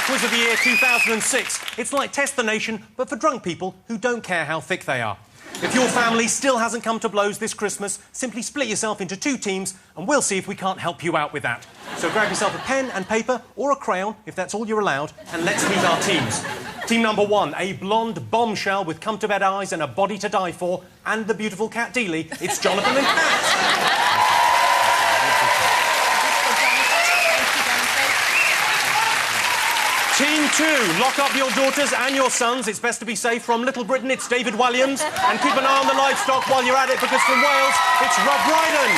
Quiz of the Year 2006. It's like Test the Nation, but for drunk people who don't care how thick they are. If your family still hasn't come to blows this Christmas, simply split yourself into 2 teams and we'll see if we can't help you out with that. So grab yourself a pen and paper, or a crayon, if that's all you're allowed, and let's meet our teams. Team number 1, a blonde bombshell with come-to-bed eyes and a body to die for, and the beautiful Cat Deely. It's Jonathan and Kat. Team 2, lock up your daughters and your sons. It's best to be safe. From Little Britain, it's David Williams. And keep an eye on the livestock while you're at it, because from Wales, it's Rob Brydon.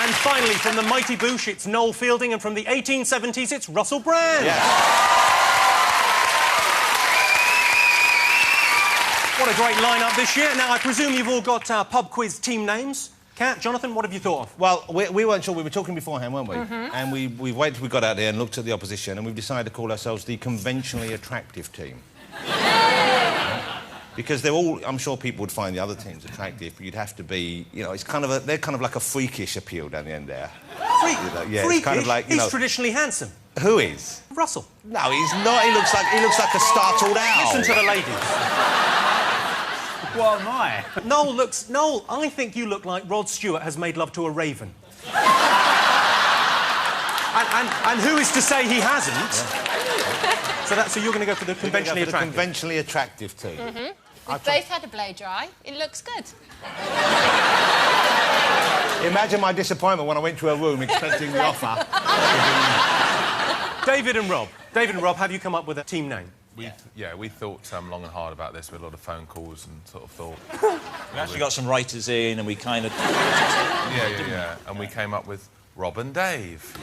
And finally, from the mighty Boosh, it's Noel Fielding. And from the 1870s, it's Russell Brand. Yeah. What a great lineup this year. Now, I presume you've all got pub quiz team names. Kat, Jonathan, what have you thought of? Well, we weren't sure. We were talking beforehand, weren't we? And we waited till we got out there and looked at the opposition, and we've decided to call ourselves the conventionally attractive team. Because they're all... I'm sure people would find the other teams attractive, but you'd have to be... You know, it's kind of they're kind of like a freakish appeal down the end there. Freak? You know, yeah, freakish? It's kind of like, he's traditionally handsome. Who is? Russell. No, he's not. He looks like a startled owl. Listen to the ladies. What am I? Noel, I think you look like Rod Stewart has made love to a raven. and who is to say he hasn't? Yeah. So you're going to go for the conventionally attractive. The conventionally attractive team. We've both had a blow dry. It looks good. Imagine my disappointment when I went to her room expecting the offer. David and Rob, have you come up with a team name? We thought long and hard about this with a lot of phone calls and sort of thought... We actually got some writers in and we kind of... Yeah. And we came up with Rob and Dave.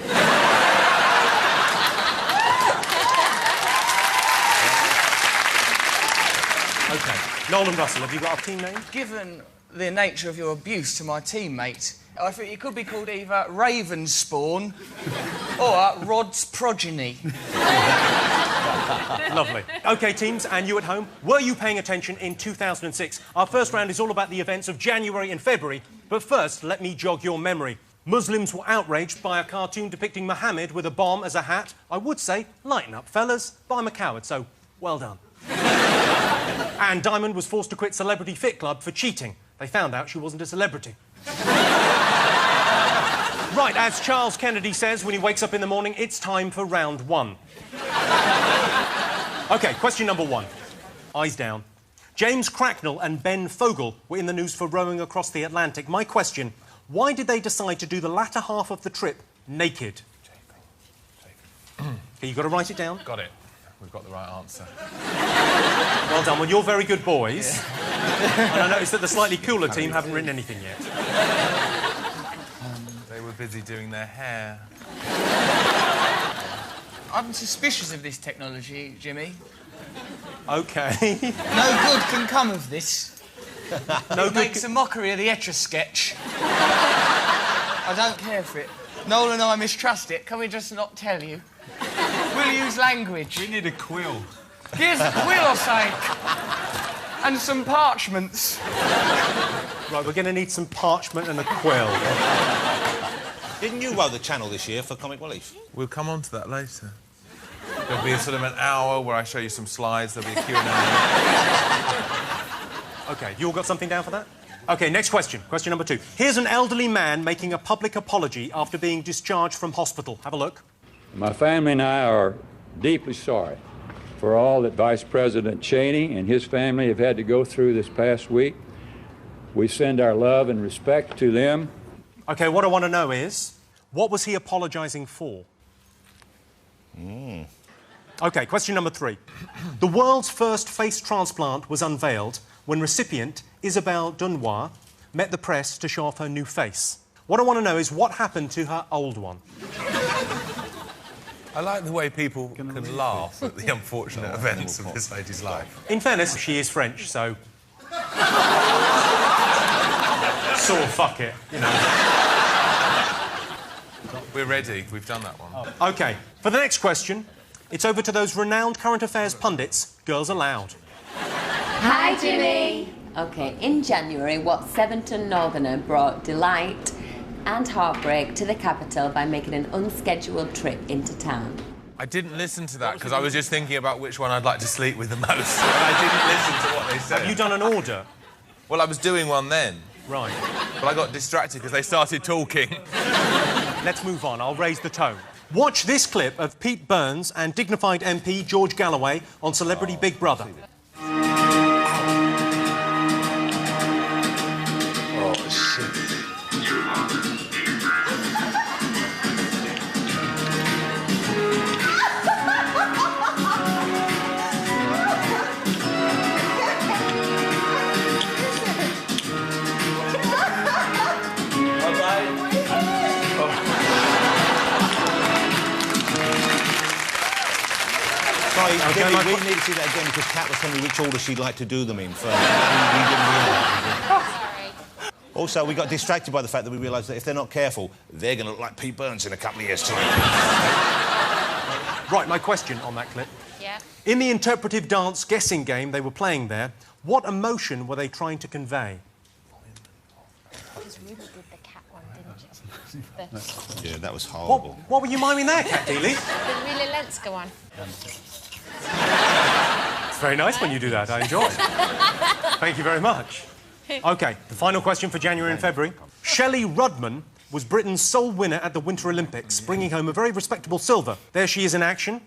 OK. Noel and Russell, have you got a team name? Given the nature of your abuse to my teammate, I think it could be called either Ravenspawn or Rod's Progeny. Lovely. OK, teams, and you at home, were you paying attention in 2006? Our first round is all about the events of January and February, but first, let me jog your memory. Muslims were outraged by a cartoon depicting Mohammed with a bomb as a hat. I would say, lighten up, fellas, but I'm a coward, so well done. And Diamond was forced to quit Celebrity Fit Club for cheating. They found out she wasn't a celebrity. Right, as Charles Kennedy says when he wakes up in the morning, it's time for round 1. OK, question number 1. Eyes down. James Cracknell and Ben Fogle were in the news for rowing across the Atlantic. My question, why did they decide to do the latter half of the trip naked? OK, you've got to write it down. Got it. We've got the right answer. Well done. Well, you're very good boys. Yeah. And I noticed that the slightly cooler team haven't written anything yet. They were busy doing their hair. I'm suspicious of this technology, Jimmy. OK. No good can come of this. It makes a mockery of the Etch-a-Sketch. I don't care for it. Noel and I mistrust it. Can we just not tell you? We'll use language. We need a quill. Here's a quill or something. And some parchments. Right, we're going to need some parchment and a quill. Didn't you row the channel this year for Comic Relief? We'll come on to that later. There'll be sort of an hour where I show you some slides, there'll be a Q&A. OK, you all got something down for that? OK, next question. Question number 2. Here's an elderly man making a public apology after being discharged from hospital. Have a look. My family and I are deeply sorry for all that Vice President Cheney and his family have had to go through this past week. We send our love and respect to them. OK, what I want to know is, what was he apologising for? OK, question number 3. The world's first face transplant was unveiled when recipient Isabelle Dunois met the press to show off her new face. What I want to know is what happened to her old one. I like the way people can laugh at the unfortunate events of this lady's life. In fairness, she is French, so... So fuck it, you know. We're ready. We've done that one. Oh. OK, for the next question, it's over to those renowned current affairs pundits, Girls Aloud. Hi, Jimmy. OK, in January, what Seventon Northerner brought delight and heartbreak to the capital by making an unscheduled trip into town? I didn't listen to that because I was just thinking about which one I'd like to sleep with the most. And I didn't listen to what they said. Have you done an order? Well, I was doing one then. Right. But I got distracted because they started talking. Let's move on. I'll raise the tone. Watch this clip of Pete Burns and dignified MP George Galloway on Celebrity Big Brother. Oh, shit. Sorry, we need to see that again because Kat was telling me which order she'd like to do them in first. We didn't realise. Sorry. Also, we got distracted by the fact that we realised that if they're not careful, they're going to look like Pete Burns in a couple of years' time. Right, my question on that clip. Yeah. In the interpretive dance guessing game they were playing there, what emotion were they trying to convey? Because Ruby did the cat one, didn't you? Yeah, that was horrible. What were you miming there, Kat Deely? The Rila Lenska one. It's very nice when you do that. I enjoy it. Thank you very much. OK, the final question for January and February. Shelley Rudman was Britain's sole winner at the Winter Olympics, bringing home a very respectable silver. There she is in action.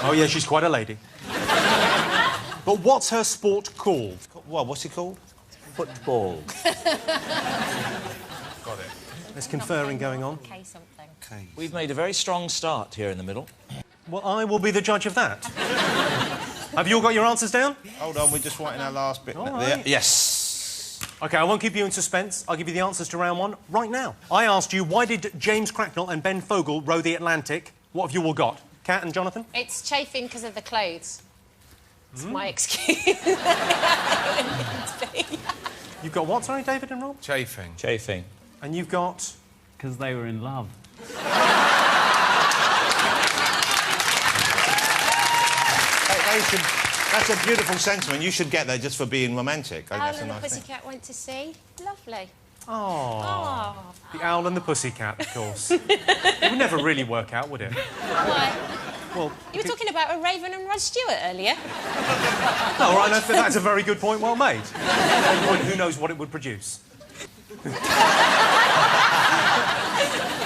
Oh, yeah, she's quite a lady. But what's her sport called? What? What's it called? Football. Got it. There's conferring going on. Okay, something. Okay. We've made a very strong start here in the middle. Well, I will be the judge of that. Have you all got your answers down? Hold on, we're just writing our last bit. All There. right. Yes. OK, I won't keep you in suspense. I'll give you the answers to round one right now. I asked you, why did James Cracknell and Ben Fogle row the Atlantic? What have you all got? Kat and Jonathan? It's chafing because of the clothes. It's my excuse. You've got what, sorry, David and Rob? Chafing. Chafing. And you've got... Because they were in love. That's a beautiful sentiment. You should get there just for being romantic. I think Owl that's a and the nice thing. Pussycat went to sea. Lovely. Oh. Oh. The Owl and the Pussycat, of course. It would never really work out, would it? Why? Well... You were talking about a Raven and Rod Stewart earlier. No, all right, that's a very good point, well made. Who knows what it would produce?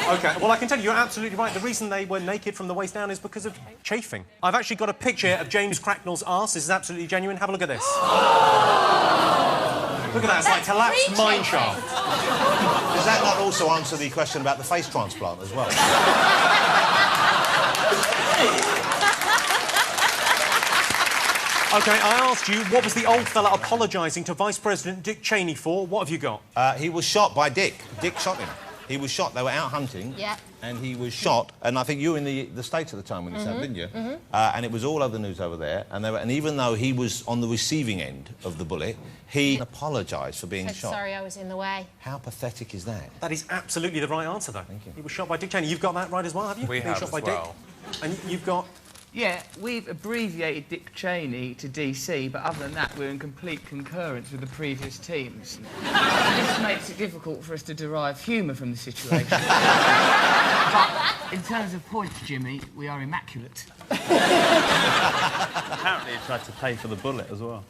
OK, well, I can tell you, you're absolutely right. The reason they were naked from the waist down is because of chafing. I've actually got a picture of James Cracknell's arse. This is absolutely genuine. Have a look at this. Look at that. It's like collapsed mine shaft. Does that not also answer the question about the face transplant as well? OK, I asked you, what was the old fella apologising to Vice President Dick Cheney for? What have you got? He was shot by Dick. Dick shot him. He was shot. They were out hunting. Yeah. And he was shot. And I think you were in the States at the time when this happened, didn't you? And it was all over the news over there. And even though he was on the receiving end of the bullet, he apologised for being Said, shot. sorry, I was in the way. How pathetic is that? That is absolutely the right answer, though. Thank you. He was shot by Dick Cheney. You've got that right as well, have you? We Being have shot as by well. Dick. And you've got... Yeah, we've abbreviated Dick Cheney to DC, but other than that, we're in complete concurrence with the previous teams. This makes it difficult for us to derive humour from the situation. But in terms of points, Jimmy, we are immaculate. Apparently he tried to pay for the bullet as well.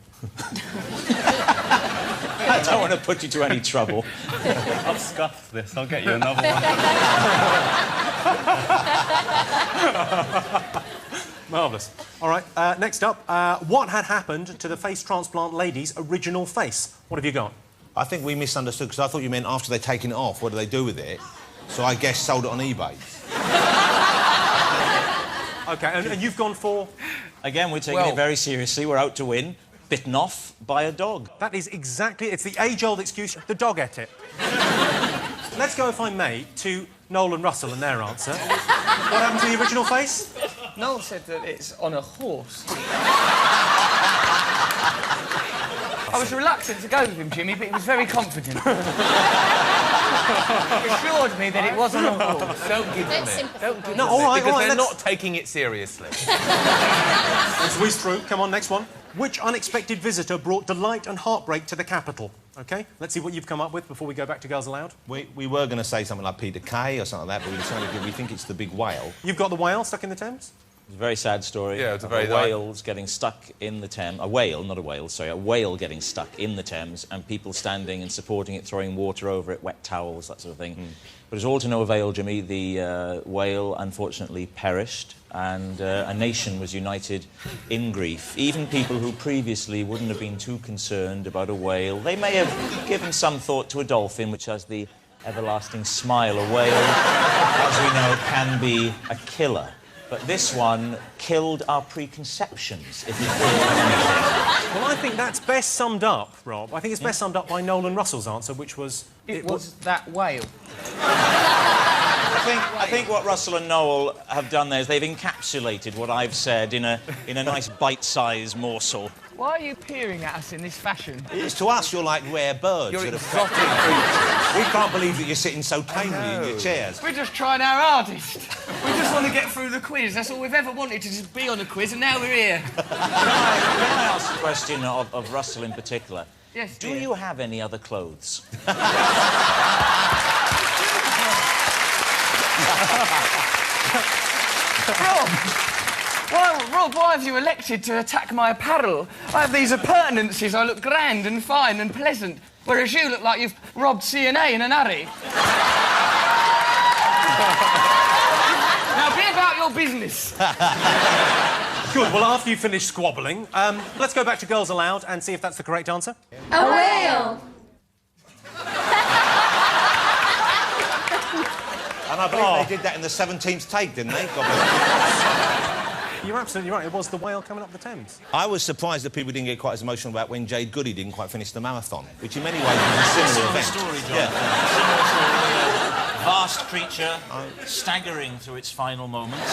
I don't want to put you to any trouble. I've scuffed this. I'll get you another one. Marvellous. All right, next up, what had happened to the face transplant lady's original face? What have you got? I think we misunderstood, because I thought you meant after they'd taken it off, what do they do with it? So I guess sold it on eBay. OK, and you've gone for... Again, we're taking it very seriously. We're out to win. Bitten off by a dog. That is exactly... It's the age-old excuse. The dog ate it. Let's go, if I may, to Noel and Russell and their answer. What happened to the original face? Noel said that it's on a horse. I was reluctant to go with him, Jimmy, but he was very confident. He assured me that it was on a horse. Don't give them it. Don't give them all right, it, because all right, they're let's- not taking it seriously. Let's whiz through. Come on, next one. Which unexpected visitor brought delight and heartbreak to the capital? OK, let's see what you've come up with before we go back to Girls Aloud. We were going to say something like Peter Kay or something like that, but we decided we think it's the big whale. You've got the whale stuck in the Thames? It's a very sad story. Yeah, it's a of very whales getting stuck in the Thames. A whale, not a whale, sorry, a whale getting stuck in the Thames and people standing and supporting it, throwing water over it, wet towels, that sort of thing. But it's all to no avail, Jimmy. The whale, unfortunately, perished and a nation was united in grief. Even people who previously wouldn't have been too concerned about a whale, they may have given some thought to a dolphin, which has the everlasting smile. A whale, as we know, can be a killer. But this one killed our preconceptions, if you feel anything. Well, I think that's best summed up, Rob. I think it's best summed up by Nolan Russell's answer, which was... It was that whale. I think what Russell and Noel have done there is they've encapsulated what I've said in a nice bite-sized morsel. Why are you peering at us in this fashion? It's to us, you're like rare birds. You're that exotic have... We can't believe that you're sitting so tamely in your chairs. We're just trying our hardest. We just want to get through the quiz. That's all we've ever wanted, to just be on a quiz, and now we're here. Can I ask the question of Russell in particular? Yes, Do dear. you have any other clothes? Rob, why have you elected to attack my apparel? I have these appurtenances. I look grand and fine and pleasant, whereas you look like you've robbed CNA in an hurry. Now, be about your business. Good, well, after you finish squabbling, let's go back to Girls Aloud and see if that's the correct answer. A whale. And I believe they did that in the 17th take, didn't they? God bless. You're absolutely right. It was the whale coming up the Thames. I was surprised that people didn't get quite as emotional about when Jade Goody didn't quite finish the marathon, which in many ways was a similar event. Story, John. Yeah. Similar story. Vast creature, staggering through its final moments.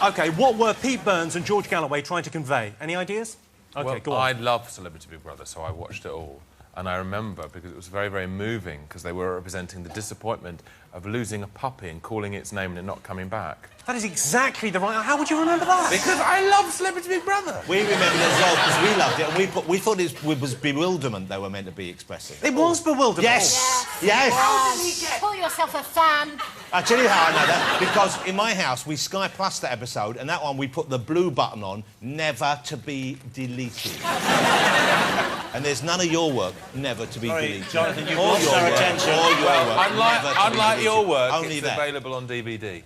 OK, what were Pete Burns and George Galloway trying to convey? Any ideas? OK, Well, go on. I love Celebrity Big Brother, so I watched it all. And I remember, because it was very, very moving, because they were representing the disappointment of losing a puppy and calling its name and it not coming back. That is exactly the right... How would you remember that? Because I love Celebrity Big Brother. We remembered it as well because we loved it, and we thought it was bewilderment they were meant to be expressing. It was bewilderment. Yes, yes. Call yourself a fan. I'll tell you how I know that, because in my house we Sky Plus that episode, and that one we put the blue button on, never to be deleted. And there's none of your work never to be deleted. Jonathan, you've All lost your our work, attention. all your work, never to be Unlike your deleted. work, Only it's that. available on DVD.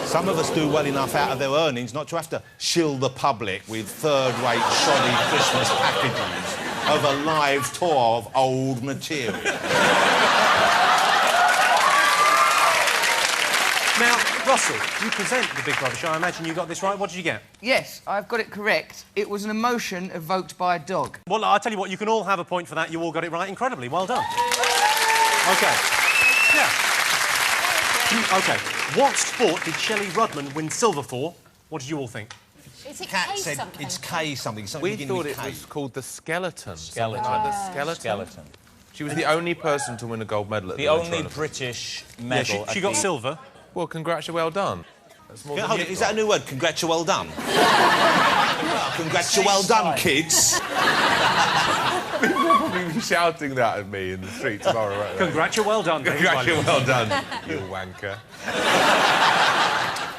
Some of us do well enough out of their earnings not to have to shill the public with third-rate, shoddy Christmas packages of a live tour of old material. Now, Russell, you present the Big Brother show. I imagine you got this right. What did you get? Yes, I've got it correct. It was an emotion evoked by a dog. Well, I'll tell you what, you can all have a point for that. You all got it right incredibly. Well done. OK. Yeah. OK. What sport did Shelley Rudman win silver for? What did you all think? Is it Cat K said something? it's K something. We beginning thought with it K. was called the Skeleton. Skeleton. Like the Skeleton. Skeleton. She was the only person to win a gold medal at The the Winter only Olympics. British Yeah, medal. she got silver. Well, congratulations, well done. That's more Yeah, than hold you it, is got. that a new word? Congrats, well done. Congrats, well done, kids. People will probably be shouting that at me in the street tomorrow, won't they? Congrats, you're well done. Dave. Congratulations, well done, you wanker.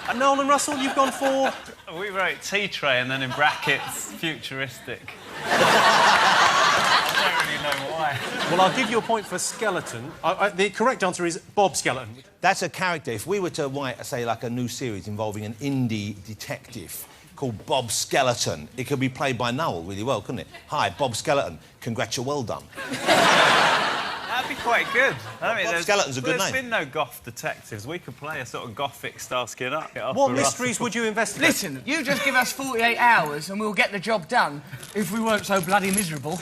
And Nolan Russell, you've gone for... We wrote tea tray and then in brackets, futuristic. I don't really know why. Well, I'll give you a point for skeleton. The correct answer is Bob Skeleton. That's a character. If we were to write, say, like a new series involving an indie detective called Bob Skeleton, it could be played by Noel really well, couldn't it? Hi, Bob Skeleton. Congrats, you're well done. That'd be quite good. I mean, Bob there's- Skeleton's a good There's name. been no goth detectives. We could play a sort of gothic Starsky and Hutch. What mysteries would you investigate? Listen, you just give us 48 hours and we'll get the job done if we weren't so bloody miserable.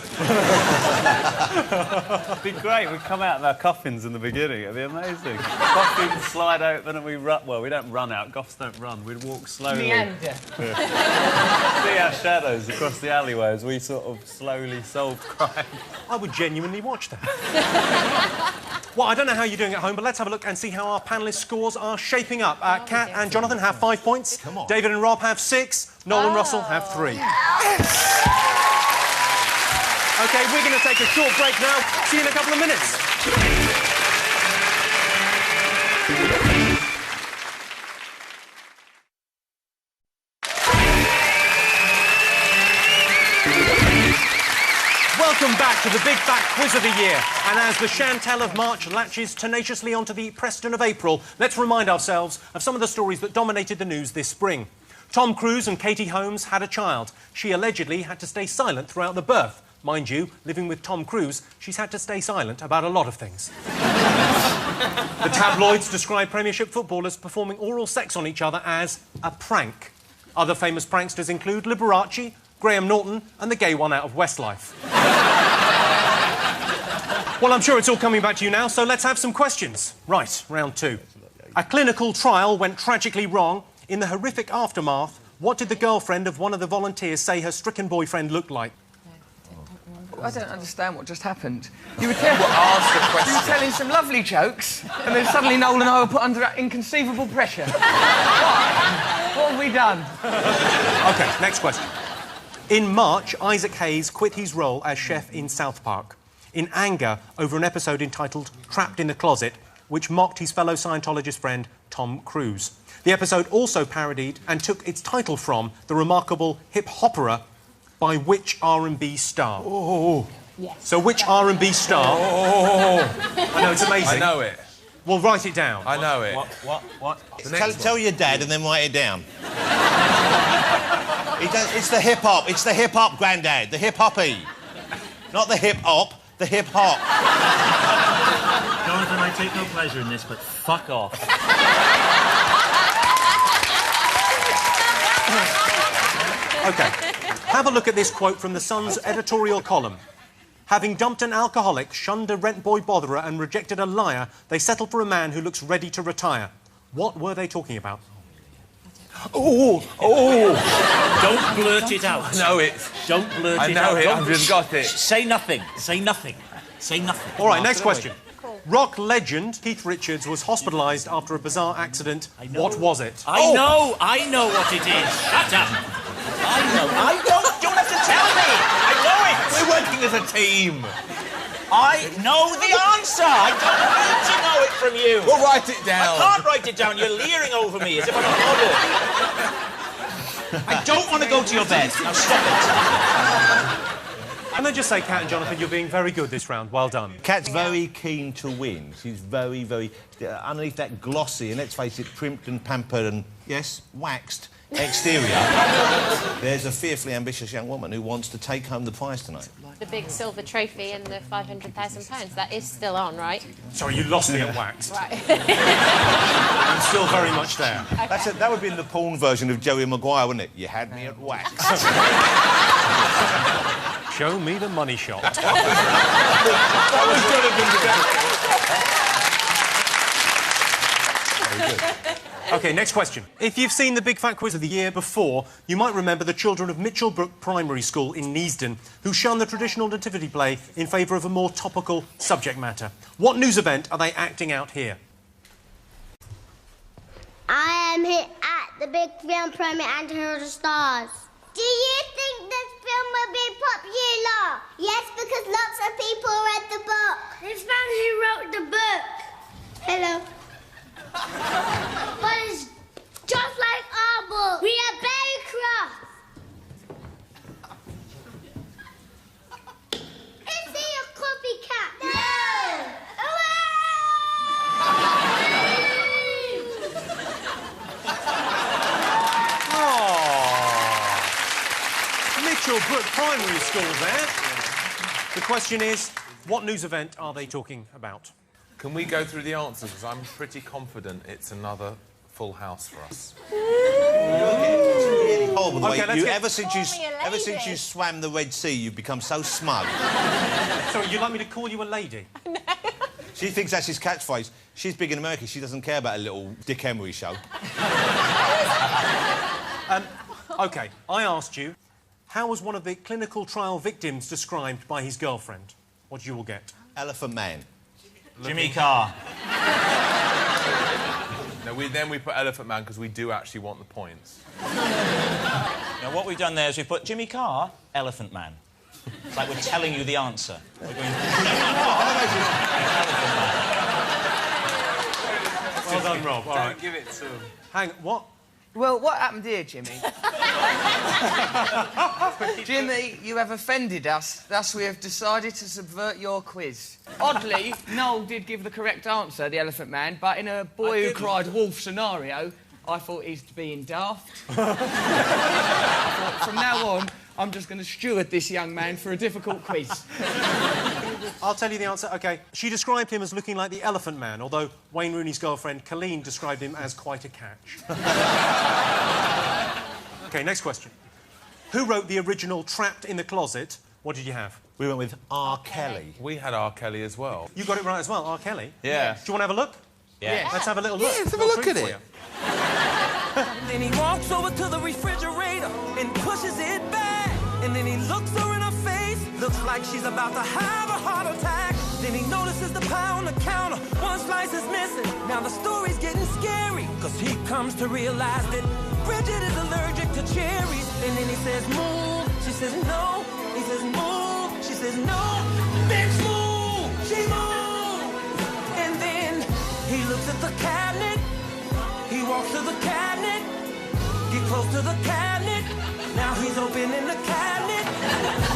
It'd be great. We'd come out of our coffins in the beginning. It'd be amazing. Coffins slide open and we run. Well, we don't run out. Goths don't run. We'd walk slowly. Meander. See our shadows across the alleyway as we sort of slowly solve crime. I would genuinely watch that. Well, I don't know how you're doing at home, but let's have a look and see how our panellists' scores are shaping up. Kat and Jonathan have 5 points. Come on. David and Rob have 6. Noel and Russell have 3. OK, we're going to take a short break now. See you in a couple of minutes. Welcome back to the Big Fat Quiz of the Year. And as the Chantel of March latches tenaciously onto the Preston of April, let's remind ourselves of some of the stories that dominated the news this spring. Tom Cruise and Katie Holmes had a child. She allegedly had to stay silent throughout the birth. Mind you, living with Tom Cruise, she's had to stay silent about a lot of things. The tabloids describe Premiership footballers performing oral sex on each other as a prank. Other famous pranksters include Liberace, Graham Norton and the gay one out of Westlife. Well, I'm sure it's all coming back to you now, so let's have some questions. Right, round two. A clinical trial went tragically wrong. In the horrific aftermath, what did the girlfriend of one of the volunteers say her stricken boyfriend looked like? I don't understand what just happened. You were telling some lovely jokes, and then suddenly Noel and I were put under inconceivable pressure. What have we done? OK, next question. In March, Isaac Hayes quit his role as chef in South Park in anger over an episode entitled Trapped in the Closet, which mocked his fellow Scientologist friend Tom Cruise. The episode also parodied and took its title from the remarkable hip-hopera by which R&B star? Oh. Yes. So which R&B star? Oh. I know, it's amazing. I know it. Well, write it down. I know it. What? Tell your dad and then write it down. It's the hip-hop. It's the hip-hop, Grandad. The hip-hoppy. Not the hip-hop, the hip-hop. Jonathan, I take no pleasure in this, but fuck off. OK. Have a look at this quote from The Sun's editorial column. Having dumped an alcoholic, shunned a rent boy botherer and rejected a liar, they settled for a man who looks ready to retire. What were they talking about? Don't blurt it out. I know it. Don't blurt I it know out. it. I've just got it. Say nothing. Say nothing. Say nothing. All right, next question. Rock legend Keith Richards was hospitalised after a bizarre accident. What was it? I know what it is. Shut up. I know. I don't. You don't have to tell me. I know it. We're working as a team. I know the answer. I don't need to know it from you. We'll write it down. I can't write it down. You're leering over me as if I'm a model. I don't want to go to your bed. Now stop it. Can I just say, Kat and Jonathan, you're being very good this round. Well done. Kat's very keen to win. She's very, very... underneath that glossy, and let's face it, primped and pampered and, yes, waxed exterior, there's a fearfully ambitious young woman who wants to take home the prize tonight. The big silver trophy and the £500,000. That is still on, right? Sorry, you lost me at wax. Right. I'm still very much there. Okay. That would be in the porn version of Joey Maguire, wouldn't it? You had me at wax. Show me the money shot. That was Jonathan. Very good. OK, next question. If you've seen the Big Fat Quiz of the Year before, you might remember the children of Mitchellbrook Primary School in Neasden, who shunned the traditional nativity play in favour of a more topical subject matter. What news event are they acting out here? I am here at the big film premiere and Hero the Stars. Do you think this film will be popular? Yes, because lots of people read the book. This man who wrote the book. Hello. But it's just like our book. We are bankrupt. Is he a copycat? No. Mitchellbrook Primary School there. The question is, what news event are they talking about? Can we go through the answers? Because I'm pretty confident it's another full house for us. Really horrible the way ever since you lady. swam the Red Sea, you've become so smug. Sorry, you'd like me to call you a lady? No. She thinks that's his catchphrase. She's big in America. She doesn't care about a little Dick Emery show. OK, I asked you, how was one of the clinical trial victims described by his girlfriend? What you will get? Elephant Man. Jimmy Carr. No, then we put Elephant Man because we do actually want the points. Now, what we've done there is we've put Jimmy Carr, Elephant Man. It's like we're telling you the answer. We're going... Well done, Rob. All right. Don't give it to him. Hang... What? Well, what happened here, Jimmy? Jimmy, you have offended us, thus we have decided to subvert your quiz. Oddly, Noel did give the correct answer, the Elephant Man, but in a boy who cried wolf scenario, I thought he's being daft. I thought, from now on, I'm just going to steward this young man for a difficult quiz. I'll tell you the answer. OK. She described him as looking like the Elephant Man, although Wayne Rooney's girlfriend, Colleen, described him as quite a catch. OK, next question. Who wrote the original Trapped in the Closet? What did you have? We went with R. Kelly. We had R. Kelly as well. You got it right as well, R. Kelly? Yeah. Do you want to have a look? Yeah. Let's have a little look. Yeah, let's have a look at it. Then he walks over to the refrigerator and pushes it back. And then he looks her in her face, looks like she's about to have a heart attack. Then he notices the pie on the counter, one slice is missing. Now the story's getting scary, cause he comes to realize that Bridget is allergic to cherries. And then he says, move. She says, no. He says, move. She says, no. Bitch, move. She moves. And then he looks at the cabinet. He walks to the cabinet. Get close to the cabinet. Now he's opening the cabinet.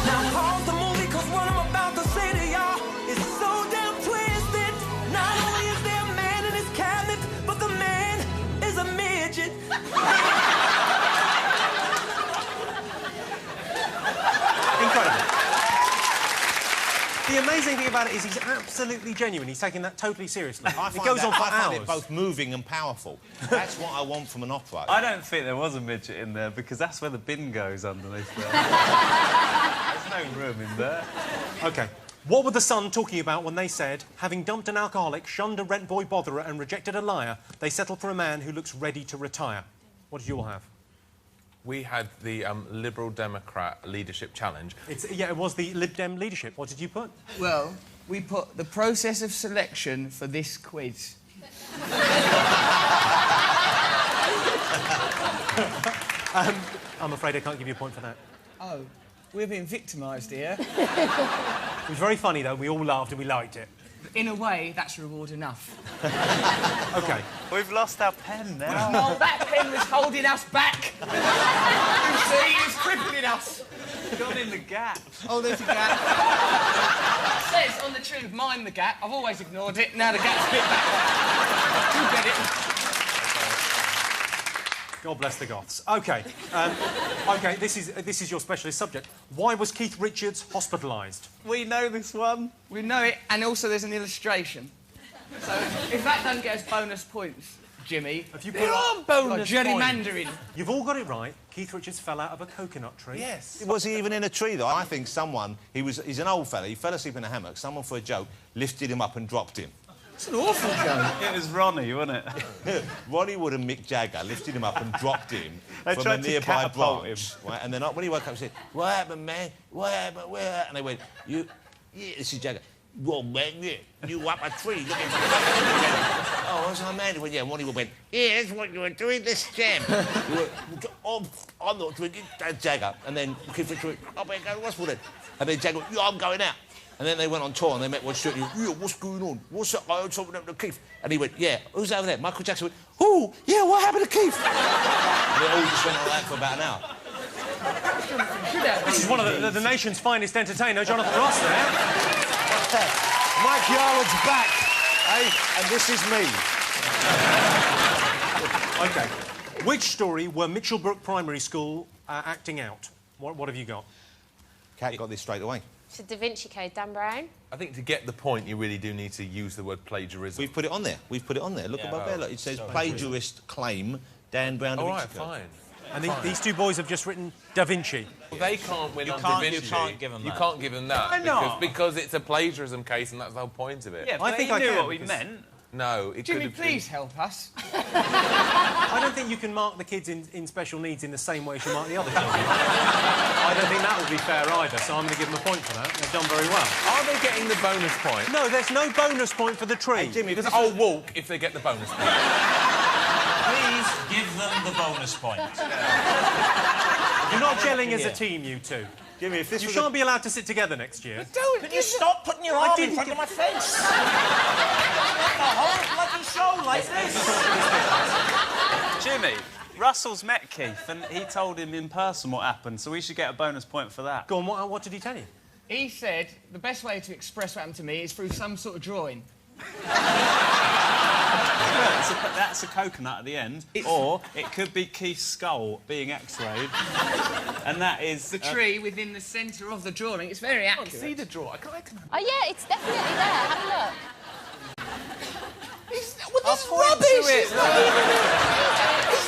Now pause the movie, cause what I'm about to say to y'all is so damn twisted. Not only is there a man in his cabinet, but the man is a midget. Incredible. The amazing thing about it is he's absolutely genuine. He's taking that totally seriously. I find on for I find hours. it both moving and powerful. That's what I want from an opera. I don't think there was a midget in there because that's where the bin goes underneath there. There's no room in there. OK. What were the Sun talking about when they said, having dumped an alcoholic, shunned a rent boy botherer and rejected a liar, they settled for a man who looks ready to retire? What did you all have? We had the Liberal Democrat Leadership Challenge. Yeah, it was the Lib Dem leadership. What did you put? Well, we put the process of selection for this quiz. I'm afraid I can't give you a point for that. Oh, we're being victimised here. It was very funny, though. We all laughed and we liked it. In a way, that's reward enough. OK. We've lost our pen now. No, that pen was holding us back. You see, it's crippling us. Gone in the gap. Oh, there's a gap. It says on the tube, mind the gap. I've always ignored it. Now the gap's bit back. You get it. God bless the Goths. OK. OK, this is your specialist subject. Why was Keith Richards hospitalised? We know this one. We know it, and also there's an illustration. So if that doesn't get us bonus points, Jimmy, Have you they're on bonus gerrymandering. You've all got it right. Keith Richards fell out of a coconut tree. Yes. Was he even in a tree, though? I think he's an old fella, he fell asleep in a hammock, someone, for a joke, lifted him up and dropped him. It's an awful joke. It was Ronnie, wasn't it? Ronnie Wood and Mick Jagger lifted him up and dropped him They from a tried to nearby catapult branch. Right? And then when he woke up, he said, "What happened, man? What happened? Where?" And they went, "Yeah, this is Jagger. Well, man, yeah, you up a tree looking for..." "Oh, what's that, man?" He went, "Yeah." And Ronnie Wood went, "Yeah, that's what you were doing, this jam." He went, "Oh, I'm not drinking." That's Jagger. And then Keith Richards went, "I better go to the hospital then." And then Jagger went, "Yeah, I'm going out." And then they went on tour and they met Rod Stewart. He went, "Yeah, what's going on? What's up? I heard something happened to Keith." And he went, "Yeah, who's over there?" Michael Jackson went, "Oh, yeah, what happened to Keith?" And they all just went on that for about an hour. This is one of the nation's finest entertainer, Jonathan Ross, there. Mike Yarwood's back, eh? And this is me. OK. Which story were Mitchellbrook Primary School acting out? What have you got? Kat got this straight away. To Da Vinci Code, Dan Brown. I think to get the point, you really do need to use the word plagiarism. We've put it on there. Look above there. Look, it says plagiarist claim, Dan Brown. All right, fine. And these two boys have just written Da Vinci. Well, they can't win on Da Vinci. You can't give them that. You can't give them that. Why not? Because it's a plagiarism case and that's the whole point of it. Yeah, but I think I knew can, what we because- meant. No, it Jimmy, could have please help us. I don't think you can mark the kids in special needs in the same way as you mark the other children. I don't think that would be fair either, so I'm going to give them a point for that. They've done very well. Are they getting the bonus point? No, there's no bonus point for the tree. Hey, Jimmy, Because I'll walk if they get the bonus point. Please give them the bonus point. You're not gelling as a team, you two. Jimmy, if this You was shan't be allowed to sit together next year. Could you stop putting your arm in front of my face? The whole bloody show like this. Jimmy, Russell's met Keith and he told him in person what happened, so we should get a bonus point for that. Go on, what did he tell you? He said the best way to express what happened to me is through some sort of drawing. That's a coconut at the end, or it could be Keith's skull being x-rayed, and that is... The tree within the centre of the drawing. It's very accurate. See the draw. I can... Oh, yeah, it's definitely there. Have a look. This is rubbish! It's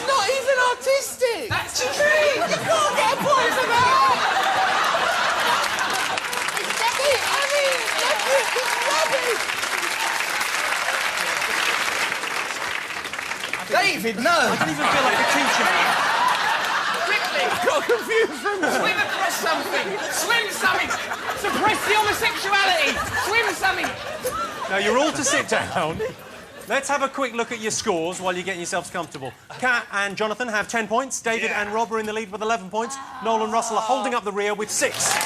not even artistic! That's a tree! You can't get a point for that! It's definitely... I mean, look, it's rubbish! David, no! I don't even feel like a teacher now. Quickly! I got confused from swim across something! Swim something! Suppress the homosexuality! Swim something! Now, you're all to sit down. Let's have a quick look at your scores while you're getting yourselves comfortable. Kat and Jonathan have 10 points. David and Rob are in the lead with 11 points. Noel and Russell are holding up the rear with 6.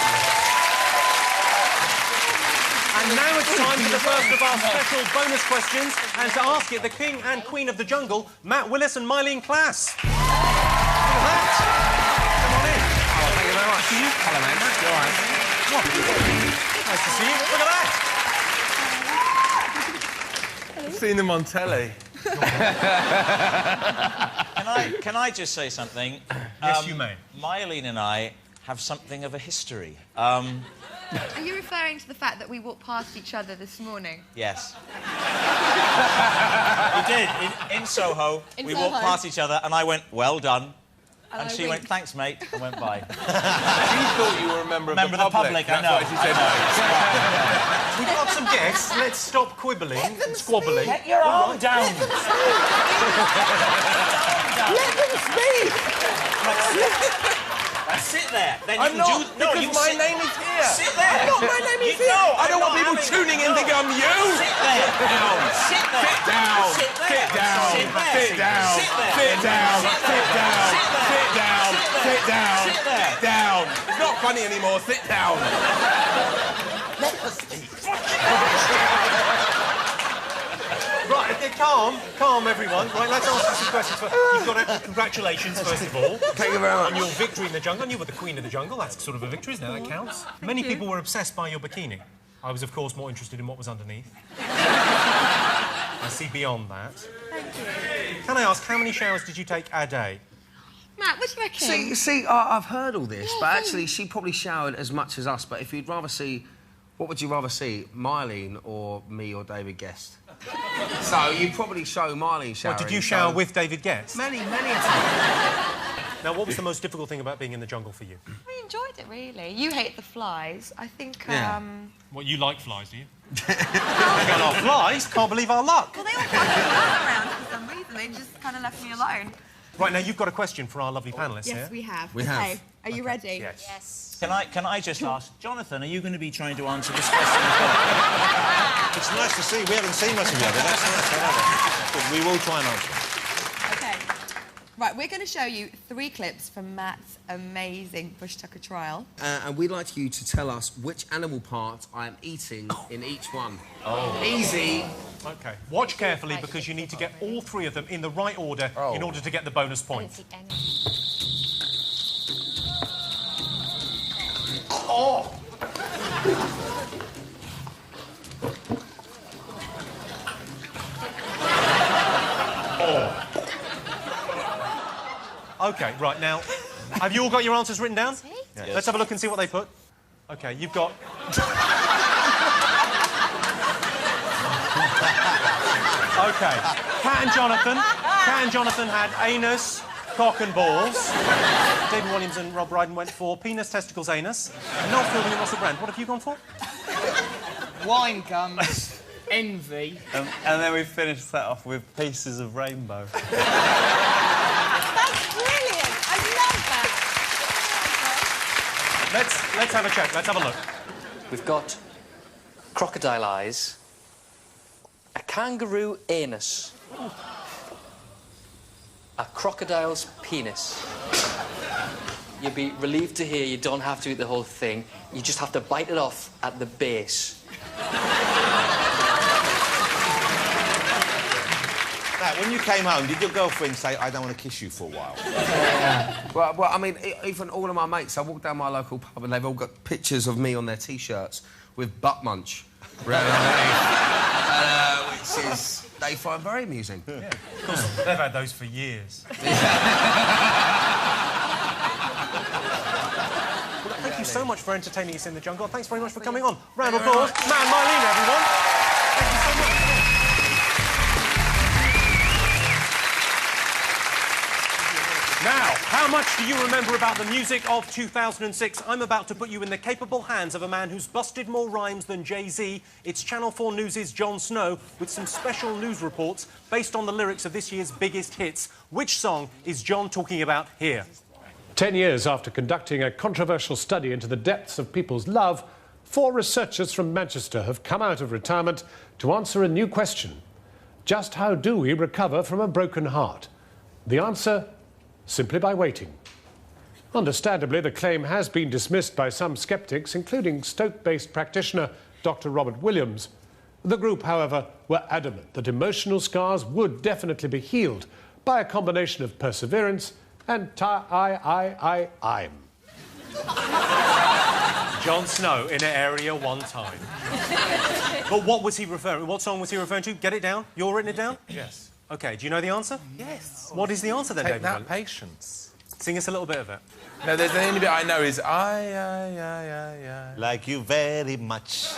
And now it's time for the first of our special bonus questions. And to ask it, the King and Queen of the Jungle, Matt Willis and Mylene Klass. Look at that. Come on in. Oh, thank you very much. You? Hello, mate. You all right? What? Nice to see you. Look at that. I've seen them on telly. Can I just say something? Yes, you may. Mylene and I have something of a history. Are you referring to the fact that we walked past each other this morning? Yes. We did. In Soho, we walked past each other and I went, well done. And she went, thanks, mate, and went by. She thought you were a member of the public. I know. That's what she said. We've got some guests. Let's stop quibbling and squabbling. Get your arm down. Let them speak! Sit there. Then I'm you not, can do... No, because you my sit. name is here. Sit there. Not my name is here. No, I don't want people tuning in thinking I'm you. Sit there. Sit there. Sit down. Sit there. Sit down. Sit there. Sit down. Sit there. Sit down. Sit down. Sit down. Sit down. Sit there. Sit down. It's not funny anymore. Sit down. Let us speak. Right, okay, calm, everyone. Right, let's ask you some questions. You've got to... Congratulations, first of all. Thank you very much. On your victory in the jungle. You were the queen of the jungle. That's sort of a victory, isn't it? That counts. Many people were obsessed by your bikini. I was, of course, more interested in what was underneath. I see beyond that. Thank you. Can I ask, how many showers did you take a day? Matt, what do you reckon? See, I've heard all this, but actually she probably showered as much as us, but if you'd rather see... What would you rather see, Mylene or me or David Guest? So you probably show Mylene showering. What, did you shower with David Guest? Many a time. Now, what was the most difficult thing about being in the jungle for you? We enjoyed it, really. You hate the flies. I think, What, you like flies, do you? Got our flies? Can't believe our luck. Well, they all kind of around for some reason. They just kind of left me alone. Right, now, you've got a question for our lovely panellists here. Yes, we have. We have. Okay, are you ready? Yes. Can I just ask, Jonathan, are you going to be trying to answer this question as well? It's nice to see. We haven't seen much of you, but that's nice. But we will try and answer. Okay. Right, we're going to show you 3 clips from Matt's amazing Bush Tucker trial. And we'd like you to tell us which animal part I am eating in each one. Oh. Easy. OK. Watch carefully, because you need to get all 3 of them in the right order in order to get the bonus point. Oh! OK, right, now, have you all got your answers written down? Yes. Let's have a look and see what they put. OK, you've got... OK, Kat and Jonathan had anus, cock and balls. David Williams and Rob Brydon went for penis, testicles, anus. And Noel Fielding and Russell Brand, what have you gone for? Wine gums, envy. And then we finished that off with pieces of rainbow. That's brilliant. I love that. Let's have a check. Let's have a look. We've got crocodile eyes, a kangaroo anus, a crocodile's penis. you'll be relieved to hear you don't have to eat the whole thing. You just have to bite it off at the base. Matt, when you came home, did your girlfriend say, I don't want to kiss you for a while? Well, I mean, even all of my mates, I walk down my local pub and they've all got pictures of me on their T-shirts with butt munch round which is they find very amusing. Yeah. Of course, they've had those for years. Well, thank you so much for entertaining us in the jungle. Thanks very much for coming on. Round of applause. Matt and Mylene, everyone. Thank you so much. Now, how much do you remember about the music of 2006? I'm about to put you in the capable hands of a man who's busted more rhymes than Jay-Z. It's Channel 4 News' Jon Snow with some special news reports based on the lyrics of this year's biggest hits. Which song is Jon talking about here? 10 years after conducting a controversial study into the depths of people's love, 4 researchers from Manchester have come out of retirement to answer a new question. Just how do we recover from a broken heart? The answer? Simply by waiting. Understandably, the claim has been dismissed by some sceptics, including Stoke-based practitioner Dr. Robert Williams. The group, however, were adamant that emotional scars would definitely be healed by a combination of perseverance and time. Jon Snow in an area one time. But what was he referring? What song was he referring to? Get it down. You're written it down? Yes. OK, do you know the answer? Yes. What is the answer then, Take David? that, Patience. Sing us a little bit of it. No, there's the only bit I know is I. Like you very much.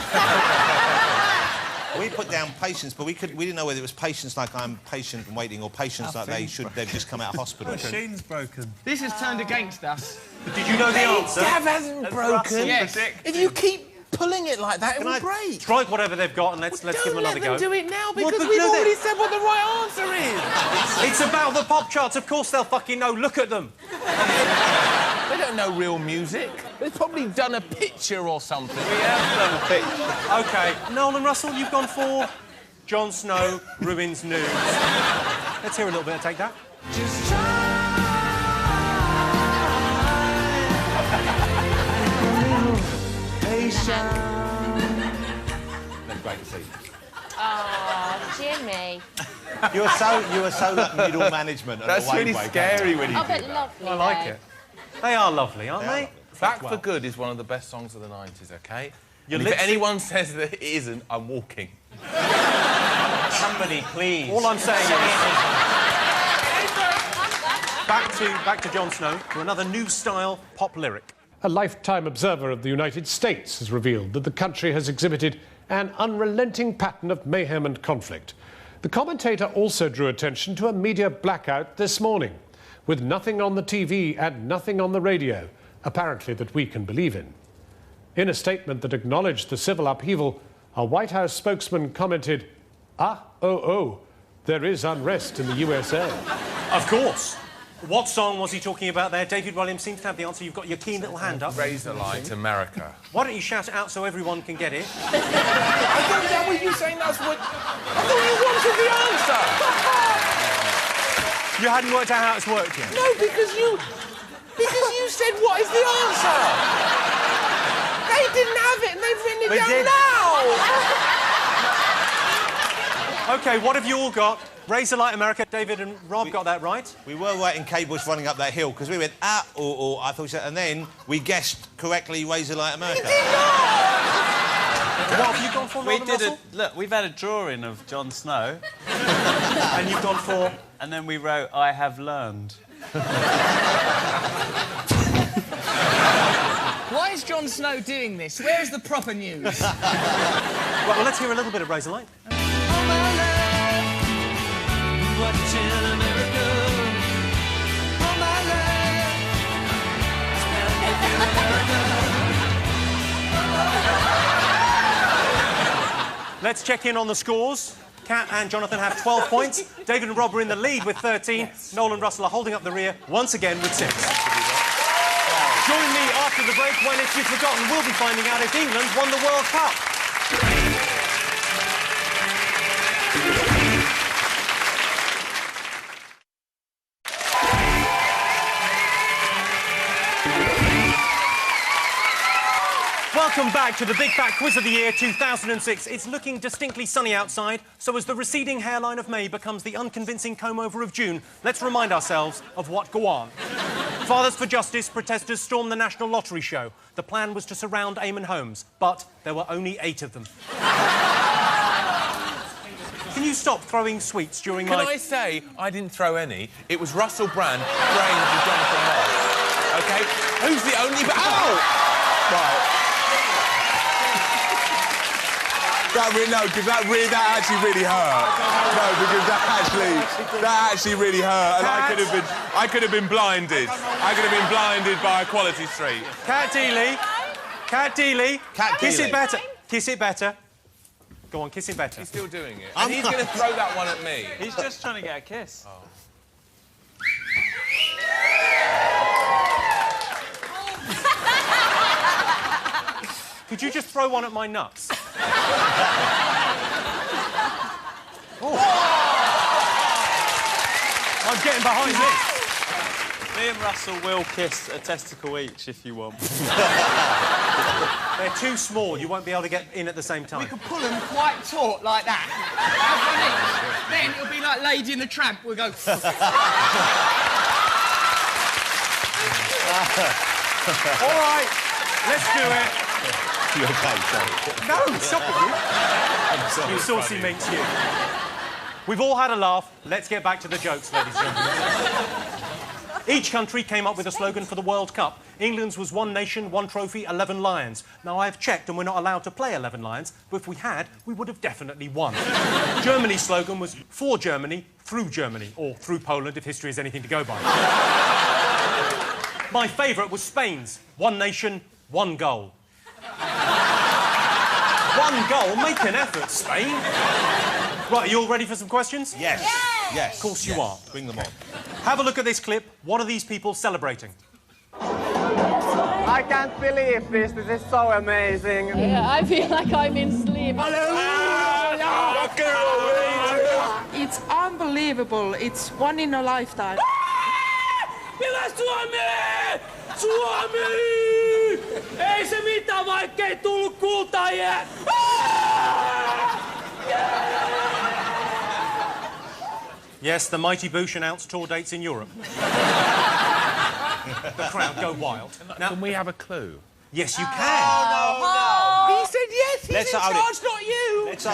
We put down Patience, but we didn't know whether it was Patience like I'm patient and waiting, or Patience like they've just come out of hospital. The machine's broken. This has turned against us. Did you know the answer? Gav hasn't broken. Yes. If you keep pulling it like that, it will break. Strike whatever they've got and let's give them another go. Don't let them do it now, because Well, we've no, already said what the right answer is. It's about the pop charts. Of course they'll fucking know. Look at them. They don't know real music. They've probably done a picture or something. We have done a picture. OK, Nolan Russell, you've gone for Jon Snow ruins news. Let's hear a little bit of Take That. Just try. Great to see. Oh, Jimmy. You were so like middle management. And That's really scary when you Oh, do but that. lovely. I like it. They are lovely, aren't they? Back for Good is one of the best songs of the 90s, OK? Your And if lips- anyone says that it isn't, I'm walking. Somebody, please. All I'm saying is... back to Jon Snow for another new-style pop lyric. A lifetime observer of the United States has revealed that the country has exhibited an unrelenting pattern of mayhem and conflict. The commentator also drew attention to a media blackout this morning, with nothing on the TV and nothing on the radio, apparently that we can believe in. In a statement that acknowledged the civil upheaval, a White House spokesman commented, there is unrest in the USA. Of course. What song was he talking about there? David Williams seems to have the answer. You've got your keen little hand up. Razorlight America. Why don't you shout it out so everyone can get it? I thought that was you saying that's what... I thought you wanted the answer! You hadn't worked out how it's worked yet? No, because you said what is the answer? They didn't have it and they've written it down now! OK, what have you all got? Razorlight America. David and Rob got that right. We were right in Kate Bush running up that hill, because we went, I thought we said, and then we guessed correctly Razorlight America. What have you gone for, Nolan Russell? Look, we've had a drawing of Jon Snow. And you've gone for... And then we wrote, I have learned. Why is Jon Snow doing this? Where is the proper news? Well, let's hear a little bit of Razorlight. Watching America all my life. Let's check in on the scores. Kat and Jonathan have 12 points. David and Rob are in the lead with 13. Yes. Nolan and Russell are holding up the rear once again with 6. Join me after the break when, if you've forgotten, we'll be finding out if England won the World Cup. Welcome back to the Big Fat Quiz of the Year 2006. It's looking distinctly sunny outside, so as the receding hairline of May becomes the unconvincing comb-over of June, let's remind ourselves of what go on. Fathers for Justice protesters stormed the National Lottery show. The plan was to surround Eamon Holmes, but there were only 8 of them. Can you stop throwing sweets during Can I say I didn't throw any? It was Russell Brand praying for Jonathan Ross. OK? Who's the only... Ow! Right. No, because that actually really hurt. No, because that actually really hurt, and I could have been blinded. I could have been blinded by Equality Street. Cat Dealey. Cat Dealey. Kiss Dealey. it better. Kiss it better. Go on, kiss it better. He's still doing it. And he's going to throw that one at me. He's just trying to get a kiss. Oh. Could you just throw one at my nuts? I'm getting behind this. Me and Russell will kiss a testicle each if you want. They're too small. You won't be able to get in at the same time. We could pull them quite taut like that. Then it'll be like Lady and the Tramp. We'll go... All right, let's do it. You're okay, sorry. No, stop it, you. You saucy minx, you. We've all had a laugh. Let's get back to the jokes, ladies and gentlemen. Each country came up with a slogan for the World Cup. England's was 1 nation, 1 trophy, 11 lions. Now, I've checked and we're not allowed to play 11 lions, but if we had, we would have definitely won. Germany's slogan was for Germany, through Germany, or through Poland, if history is anything to go by. My favourite was Spain's 1 nation, 1 goal. 1 goal? Make an effort, Spain. Right, are you all ready for some questions? Yes. Yes. Of course you are. Bring them on. Have a look at this clip. What are these people celebrating? I can't believe this. This is so amazing. Yeah, I feel like I'm in sleep. It's unbelievable. It's one in a lifetime. Hyvä Suomi! Suomi! Ei se mitään, vaikkei tullut kultaajia! Yes, the mighty Bush announced tour dates in Europe. The crowd go wild. Now, can we have a clue? Yes, you can. No. He said yes, he's Let's in hold charge, it. not you! Let's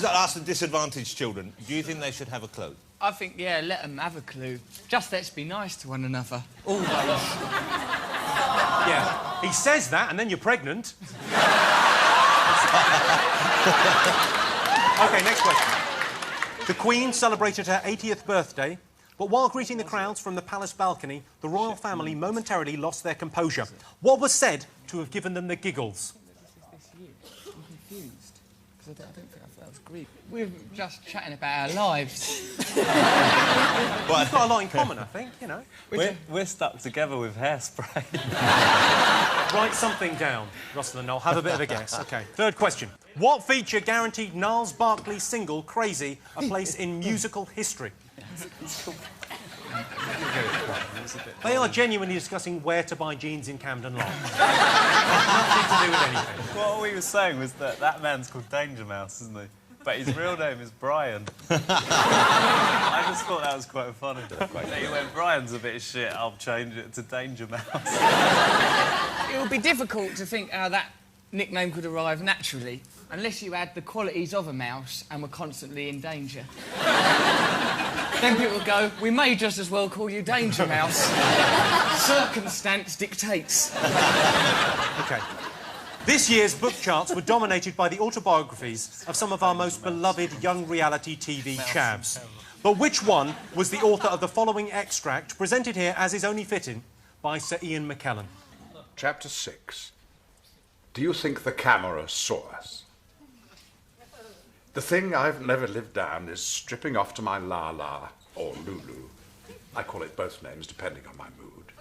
ask the disadvantaged children. Do you think they should have a clue? I think, yeah, let them have a clue. Just let's be nice to one another. Always. Yeah, he says that, and then you're pregnant. OK, next question. The Queen celebrated her 80th birthday, but while greeting the crowds from the palace balcony, the royal family momentarily lost their composure. What was said to have given them the giggles? I'm confused, because I don't think that was Greek. We were just chatting about our lives. Well, we've got a lot in common, I think, you know. We're stuck together with hairspray. Write something down, Russell and Noel. Have a bit of a guess. OK. Third question. What feature guaranteed Niles Barkley's single, Crazy, a place in musical history? They are genuinely discussing where to buy jeans in Camden Lock. Nothing to do with anything. What we were saying was that man's called Danger Mouse, isn't he? But his real name is Brian. I just thought that was quite funny. So he went, Brian's a bit of shit, I'll change it to Danger Mouse. It would be difficult to think how that nickname could arrive naturally, unless you had the qualities of a mouse and were constantly in danger. Then people would go, we may just as well call you Danger Mouse. Circumstance dictates. OK. This year's book charts were dominated by the autobiographies of some of our most beloved young reality TV chavs. But which one was the author of the following extract, presented here as is only fitting, by Sir Ian McKellen? Chapter 6. Do you think the camera saw us? The thing I've never lived down is stripping off to my La-La, or Lulu. I call it both names, depending on my mood.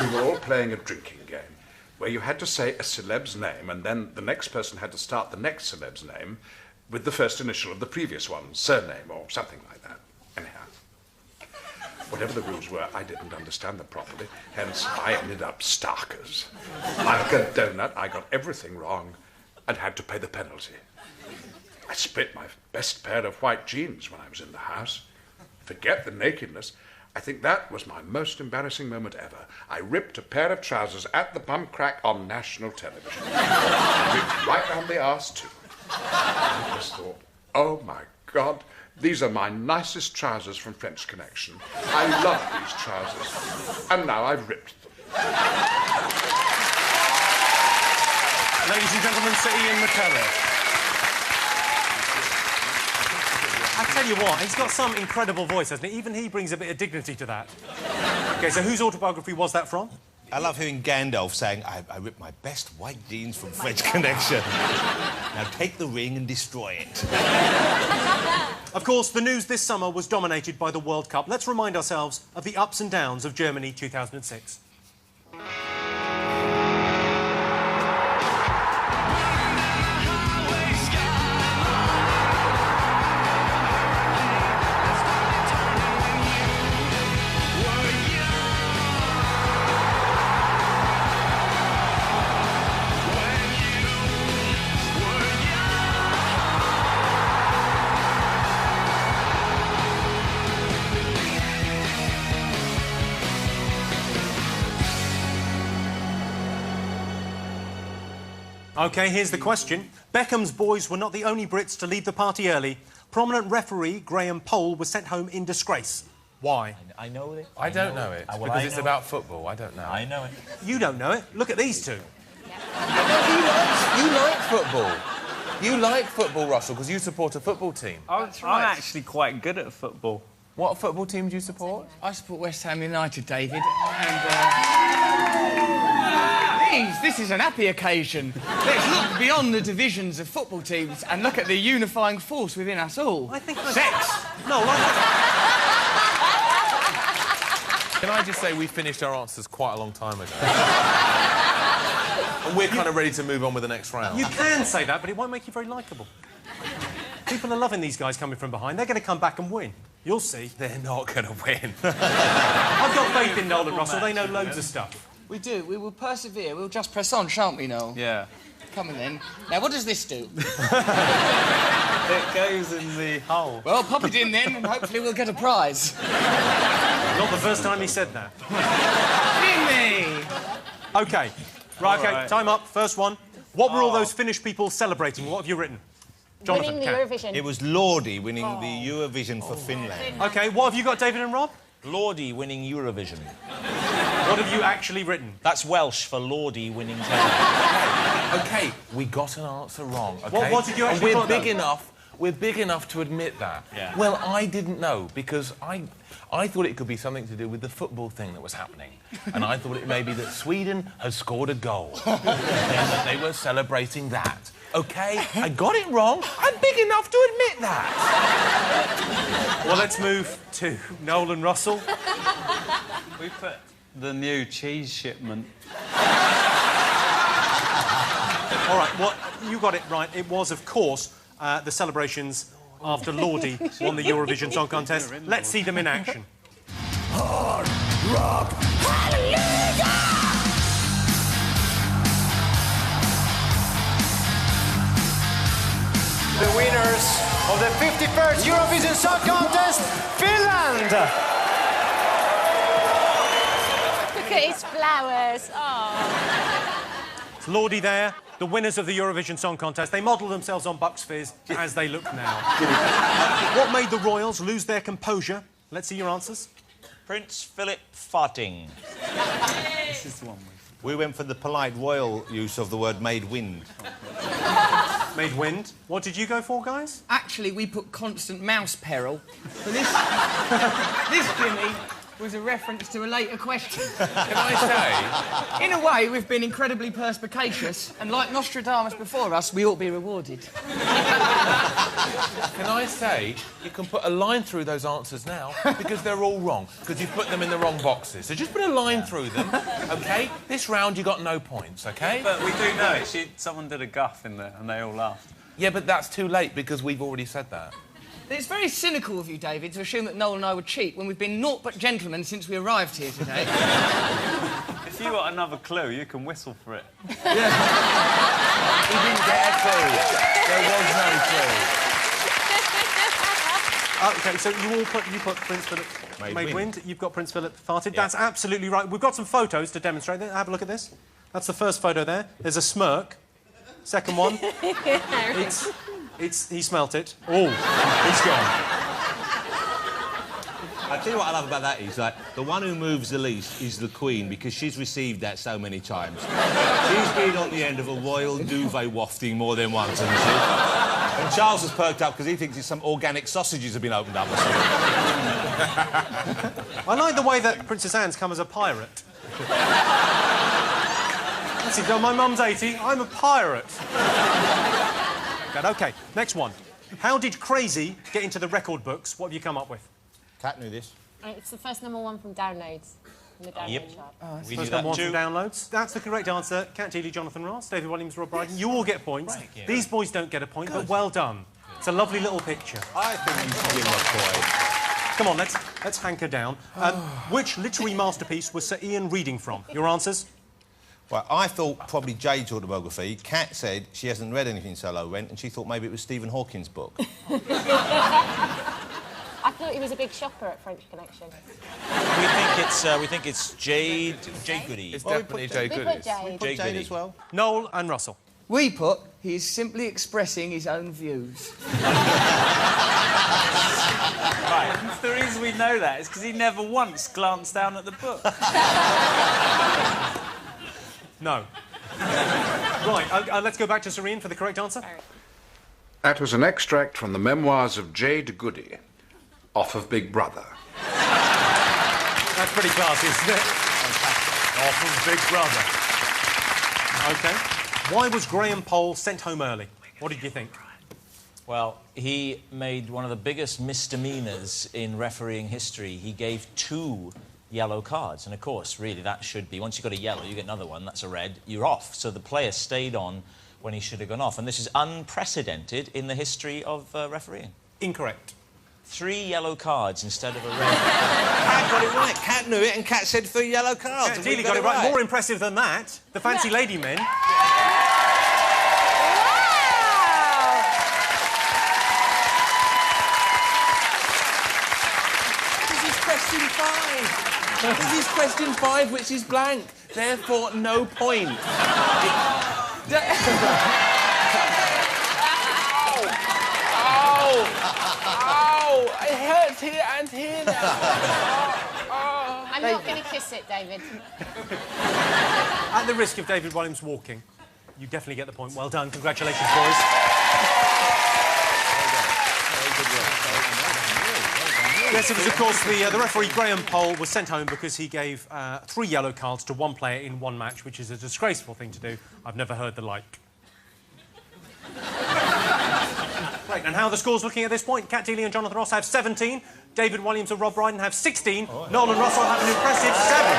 We were all playing a drinking game, where you had to say a celeb's name, and then the next person had to start the next celeb's name with the first initial of the previous one, surname, or something like that. Anyhow. What whatever the rules were, I didn't understand them properly. Hence, I ended up starkers. Like a donut, I got everything wrong and had to pay the penalty. I split my best pair of white jeans when I was in the house. Forget the nakedness. I think that was my most embarrassing moment ever. I ripped a pair of trousers at the bum crack on national television. I ripped right down the arse, too. I just thought, oh, my God, these are my nicest trousers from French Connection. I love these trousers. And now I've ripped them. Ladies and gentlemen, Sir Ian McKellen. I tell you what, he's got some incredible voice, hasn't he? Even he brings a bit of dignity to that. OK, so whose autobiography was that from? I love hearing Gandalf saying, I ripped my best white jeans from French Connection. Now take the ring and destroy it. Of course, the news this summer was dominated by the World Cup. Let's remind ourselves of the ups and downs of Germany 2006. OK, here's the question. Beckham's boys were not the only Brits to leave the party early. Prominent referee Graham Poll was sent home in disgrace. Why? I know it. I don't know it, because it's about football. I don't know. I know it. You don't know it. Look at these two. You like football. You like football, Russell, because you support a football team. I'm actually quite good at football. What football team do you support? I support West Ham United, David, and... Please, this is an happy occasion. Let's look beyond the divisions of football teams and look at the unifying force within us all. I think... Sex! No, Can I just say we finished our answers quite a long time ago? And we're kind of ready to move on with the next round. You can say that, but it won't make you very likeable. People are loving these guys coming from behind. They're going to come back and win. You'll see. They're not going to win. I've got faith in Noel and Russell. They know loads of stuff. We do. We will persevere. We'll just press on, shan't we, Noel? Yeah. Come on, then. Now, what does this do? It goes in the hole. Well, pop it in, then, and hopefully we'll get a prize. Not the first time he said that. Jimmy! OK. Right, OK, time up. First one. What were all those Finnish people celebrating? What have you written? Jonathan, Winning the Eurovision. It was Lordi winning the Eurovision for Finland. OK, what have you got, David and Rob? Lordi winning Eurovision. What have you actually written? That's Welsh for Lordi winning Eurovision. OK, we got an answer wrong, OK? What did you actually And we're big enough to admit that. Yeah. Well, I didn't know, because I thought it could be something to do with the football thing that was happening. And I thought it may be that Sweden had scored a goal. And that they were celebrating that. OK, I got it wrong. I'm big enough to admit that. Well, let's move to Noel and Russell. We put the new cheese shipment. All right, well, you got it right. It was, of course, the celebrations after Lordi won the Eurovision Song Contest. Let's see them in action. Hard rock, hallelujah! The winners of the 51st Eurovision Song Contest, Finland! Look at his flowers. Oh. It's Lordi there, the winners of the Eurovision Song Contest. They modelled themselves on Bucks Fizz as they look now. What made the royals lose their composure? Let's see your answers. Prince Philip farting. This is the one We went for the polite royal use of the word made wind. Made wind. What did you go for, guys? Actually, we put constant mouse peril. So this Jimmy, was a reference to a later question. Can I say? In a way, we've been incredibly perspicacious, and like Nostradamus before us, we ought to be rewarded. Can I say, you can put a line through those answers now, because they're all wrong, because you've put them in the wrong boxes. So just put a line through them, OK? This round, you got no points, OK? But we do know someone did a guff in there, and they all laughed. Yeah, but that's too late, because we've already said that. It's very cynical of you, David, to assume that Noel and I would cheat when we've been naught but gentlemen since we arrived here today. If you got another clue, you can whistle for it. He didn't get a clue. There was no clue. OK, so you put Prince Philip made wind. You've got Prince Philip farted. Yeah. That's absolutely right. We've got some photos to demonstrate that. Have a look at this. That's the first photo there. There's a smirk. Second one. He smelt it. Oh, it's gone. I tell you what I love about that is, like, the one who moves the least is the Queen, because she's received that so many times. She's been on the end of a royal duvet wafting more than once, hasn't she? And Charles has perked up because he thinks it's some organic sausages have been opened up or something. I like the way that Princess Anne's come as a pirate. That's it, my mum's 80, I'm a pirate. Good, OK, next one. How did Crazy get into the record books? What have you come up with? Kat knew this. It's the first #1 from downloads. From the download chart. We first #1 from downloads. That's the correct answer. Kat Deely, Jonathan Ross, David Williams, Rob Brydon. You all get points. Right, yeah. These boys don't get a point, but well done. It's a lovely little picture. I think you should give them a point. Come on, let's hanker down. Which literary masterpiece was Sir Ian reading from? Your answers? Well, I thought probably Jade's autobiography. Kat said she hasn't read anything so low rent, and she thought maybe it was Stephen Hawking's book. I thought he was a big shopper at French Connection. We think it's Jade Goody. It's definitely Jade Goody. We put Jade as well. Noel and Russell. We put he's simply expressing his own views. Right. The reason we know that is because he never once glanced down at the book. No. Right, let's go back to Sir Ian for the correct answer. That was an extract from the memoirs of Jade Goody, off of Big Brother. That's pretty classy, isn't it? Off of Big Brother. OK. Why was Graham Poll sent home early? What did you think? Well, he made one of the biggest misdemeanours in refereeing history. He gave 2 yellow cards, and of course, really, that should be... Once you've got a yellow, you get another one, that's a red, you're off. So the player stayed on when he should have gone off, and this is unprecedented in the history of refereeing. Incorrect. 3 yellow cards instead of a red. Kat got it right. Kat knew it, and Kat said 3 yellow cards. Kat Deely got it right. More impressive than that, the fancy lady men. This is question 5. This is question 5, which is blank. Therefore, no point. Ow! It hurts here and here now. I'm not going to kiss it, David. At the risk of David Williams walking, you definitely get the point. Well done. Congratulations, boys. Yes, it was, of course, the referee, Graham Poll, was sent home because he gave 3 yellow cards to 1 player in 1 match, which is a disgraceful thing to do. I've never heard the like. Great, and how are the scores looking at this point? Kat Deely and Jonathan Ross have 17. David Williams and Rob Brydon have 16. Oh, yeah. Noel and Russell have an impressive 7.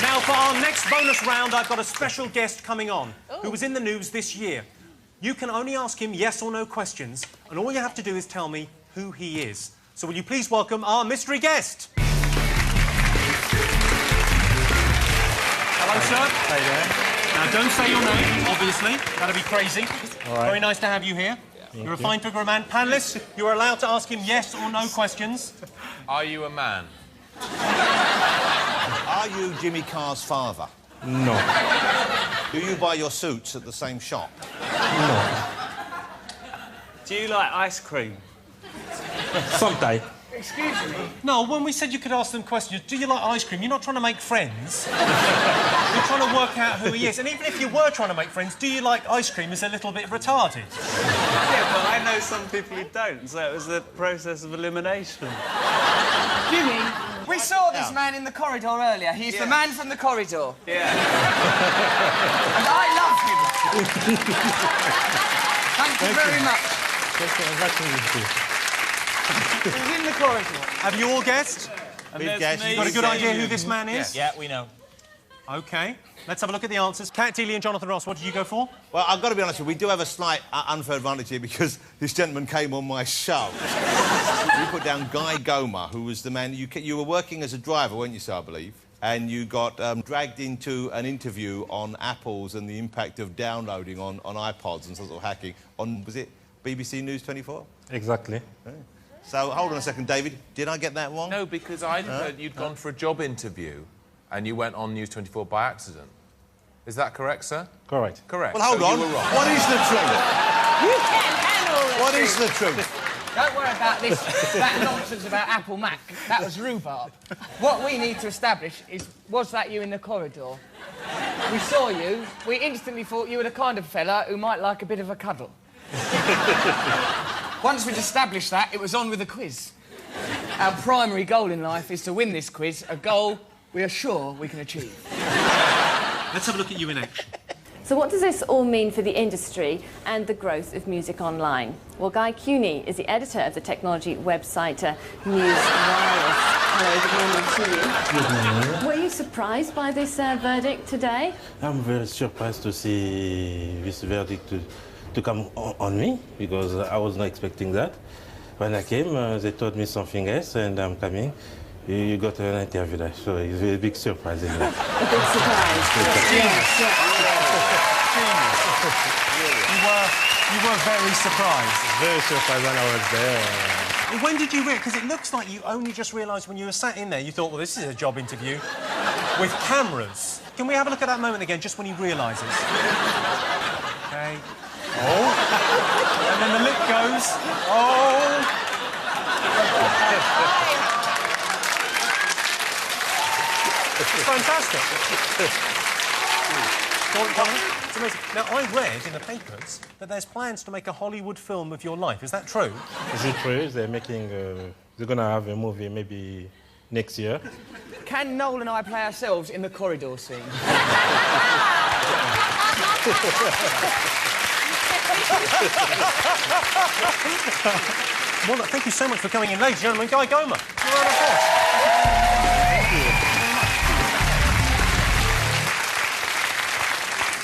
Now, for our next bonus round, I've got a special guest coming on who was in the news this year. You can only ask him yes or no questions, and all you have to do is tell me who he is. So will you please welcome our mystery guest? Hello, sir. How you doing? Now, don't say your name, obviously. That'd be crazy. All right. Very nice to have you here. You're a fine figure of man. Panellists, you are allowed to ask him yes or no questions. Are you a man? Are you Jimmy Carr's father? No. Do you buy your suits at the same shop? No. Do you like ice cream? Someday. Excuse me? No, when we said you could ask them questions, do you like ice cream? You're not trying to make friends. You're trying to work out who he is. And even if you were trying to make friends, do you like ice cream is a little bit retarded. Yeah, but I know some people who don't, so it was the process of elimination. Jimmy, we saw this man in the corridor earlier. He's the man from the corridor. Yeah. And I love him. Thank you very much. He's in the corridor. Have you all guessed? We've guessed. You've got a good idea who this man is? Yeah, we know. OK. Let's have a look at the answers. Kat Deely and Jonathan Ross, what did you go for? Well, I've got to be honest with you, we do have a slight unfair advantage here because this gentleman came on my show. You put down Guy Goma, who was the man... You were working as a driver, weren't you, sir, I believe? And you got dragged into an interview on Apples and the impact of downloading on iPods and sort of hacking on, was it BBC News 24? Exactly. Yeah. So, hold on a second, David. Did I get that wrong? No, because I'd heard you'd gone for a job interview and you went on News 24 by accident. Is that correct, sir? Correct. Correct. Well, hold So on. you were wrong. What is the truth? You can't handle the What is truth. the truth? Don't worry about this, that nonsense about Apple Mac. That was rhubarb. What we need to establish is, was that you in the corridor? We saw you. We instantly thought you were the kind of fella who might like a bit of a cuddle. Once we'd established that, it was on with the quiz. Our primary goal in life is to win this quiz, a goal we are sure we can achieve. Let's have a look at you in action. So what does this all mean for the industry and the growth of music online? Well, Guy Cuny is the editor of the technology website News Wireless. Hello, good morning to you. Good morning. Were you surprised by this verdict today? I'm very surprised to see this verdict to come on me, because I was not expecting that. When I came, they told me something else, and I'm coming. You got an interview there, so it's a big surprise. Anyway. A big surprise. Yes. You were very surprised. Very surprised when I was there. When did you realise? Because it looks like you only just realised when you were sat in there, you thought, well, this is a job interview with cameras. Can we have a look at that moment again, just when he realises? OK. Oh. And then the lip goes. Oh. It's fantastic. It's amazing. Now, I read in the papers that there's plans to make a Hollywood film of your life. Is that true? Is it true? They're making... they're going to have a movie maybe next year. Can Noel and I play ourselves in the corridor scene? Well, look, thank you so much for coming in. Ladies and gentlemen, Guy Goma. You're on a course.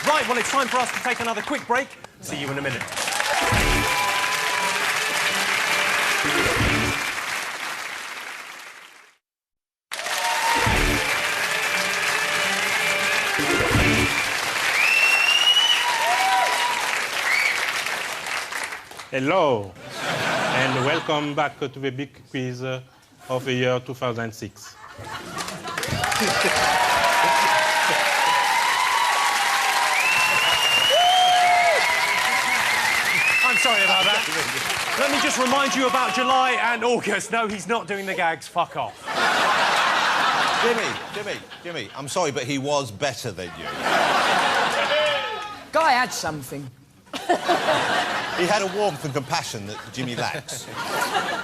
Right, well, it's time for us to take another quick break. See you in a minute. Hello, and welcome back to the big quiz of the year 2006. I'm sorry about that. Let me just remind you about July and August. No, he's not doing the gags. Fuck off. Jimmy, I'm sorry, but he was better than you. Guy had something. He had a warmth and compassion that Jimmy lacks.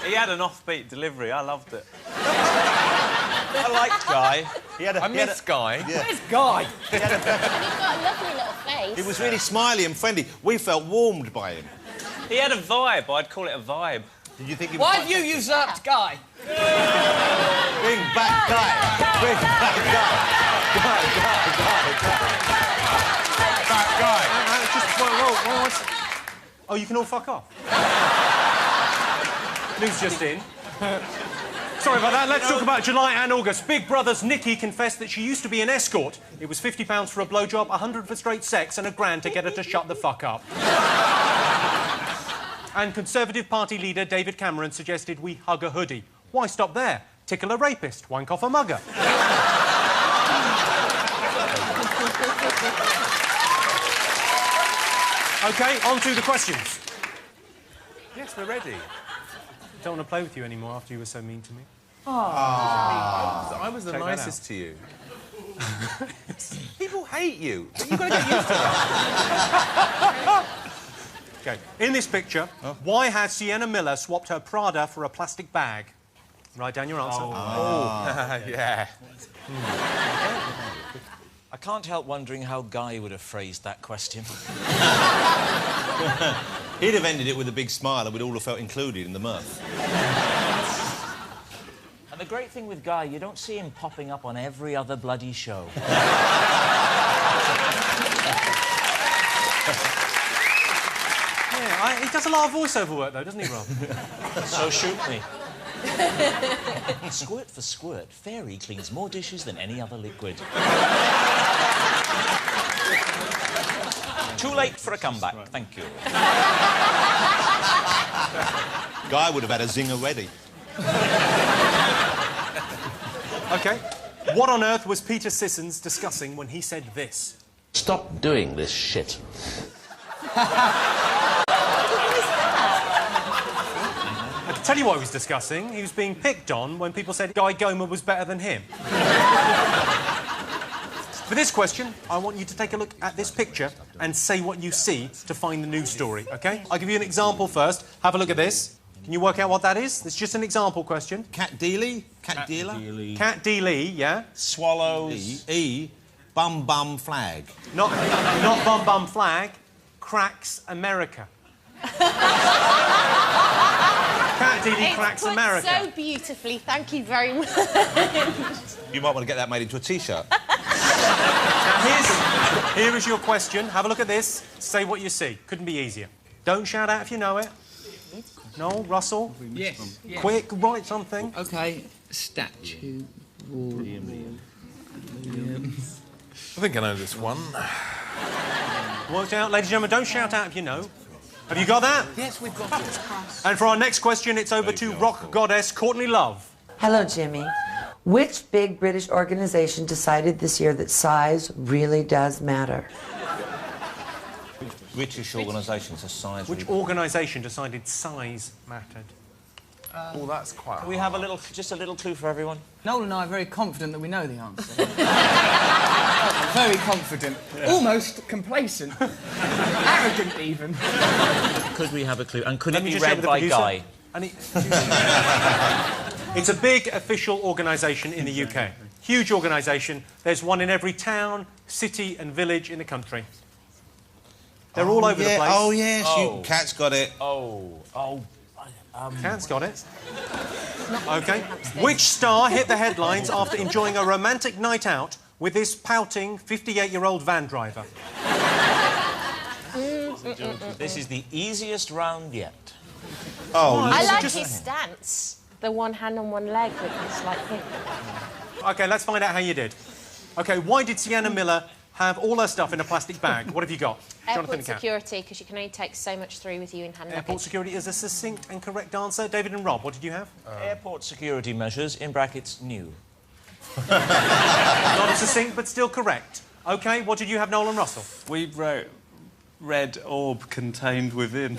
He had an offbeat delivery. I loved it. I liked Guy. I miss Guy. Yeah. Where's Guy? He's got a lovely little face. He was really smiley and friendly. We felt warmed by him. He had a vibe. I'd call it a vibe. Did you think he was... Why have you usurped Guy? Bring back Guy! Bring back Guy! Guy! Whoa. Oh, you can all fuck off. News just in. Sorry about that. Let's talk about July and August. Big Brother's Nikki confessed that she used to be an escort. It was £50 for a blowjob, 100 for straight sex, and £1,000 to get her to shut the fuck up. And Conservative Party leader David Cameron suggested we hug a hoodie. Why stop there? Tickle a rapist, wank off a mugger. OK, on to the questions. Yes, we're ready. Don't want to play with you anymore after you were so mean to me. I was the Check that nicest to you. People hate you. You've got to get used to that. OK, in this picture, why has Sienna Miller swapped her Prada for a plastic bag? Write down your answer. Yeah. I can't help wondering how Guy would have phrased that question. He'd have ended it with a big smile and we'd all have felt included in the mirth. And the great thing with Guy, you don't see him popping up on every other bloody show. He does a lot of voiceover work, though, doesn't he, Rob? So shoot me. Squirt for squirt, Fairy cleans more dishes than any other liquid. Too late for a comeback, thank you. Guy would have had a zinger ready. OK. What on earth was Peter Sissons discussing when he said this? Stop doing this shit. I can tell you what he was discussing. He was being picked on when people said Guy Goma was better than him. For this question, I want you to take a look at this picture and say what you see to find the news story, OK? I'll give you an example first. Have a look at this. Can you work out what that is? It's just an example question. Cat Dealey? Cat Dealer? Cat Dealey, yeah. Swallows. Bum bum flag. Not bum bum flag. Cracks America. Cat Dealey cracks put America. so beautifully, thank you very much. You might want to get that made into a T-shirt. Now, here is your question. Have a look at this. Say what you see. Couldn't be easier. Don't shout out if you know it. No, Russell? Yes. Quick, write something. OK, statue, wall... I think I know this one. Worked out. Ladies and gentlemen, don't shout out if you know. Have you got that? Yes, we've got it. And for our next question, it's over to rock goddess Courtney Love. Hello, Jimmy. Which big British organisation decided this year that size really does matter? British organisations are size. Which organisation decided size mattered? Oh, that's quite Can we have just a little clue for everyone? Noel and I are very confident that we know the answer. Very confident. Yeah. Almost complacent. Arrogant, even. Could we have a clue? And could Let it me be just read show the by producer. Guy? It's a big official organisation in the UK. Huge organisation. There's one in every town, city and village in the country. They're all over the place. Oh, yes. Cat's got it. Cat's got it. OK. Which star hit the headlines after enjoying a romantic night out with this pouting 58-year-old van driver? This is the easiest round yet. I like his stance. The one hand on one leg with this like thing. OK, let's find out how you did. OK, why did Sienna Miller have all her stuff in a plastic bag? What have you got? Airport security, because you can only take so much through with you in hand Airport security is a succinct and correct answer. David and Rob, what did you have? Airport security measures, in brackets, new. Not as succinct, but still correct. OK, what did you have, Noel and Russell? We wrote red orb contained within.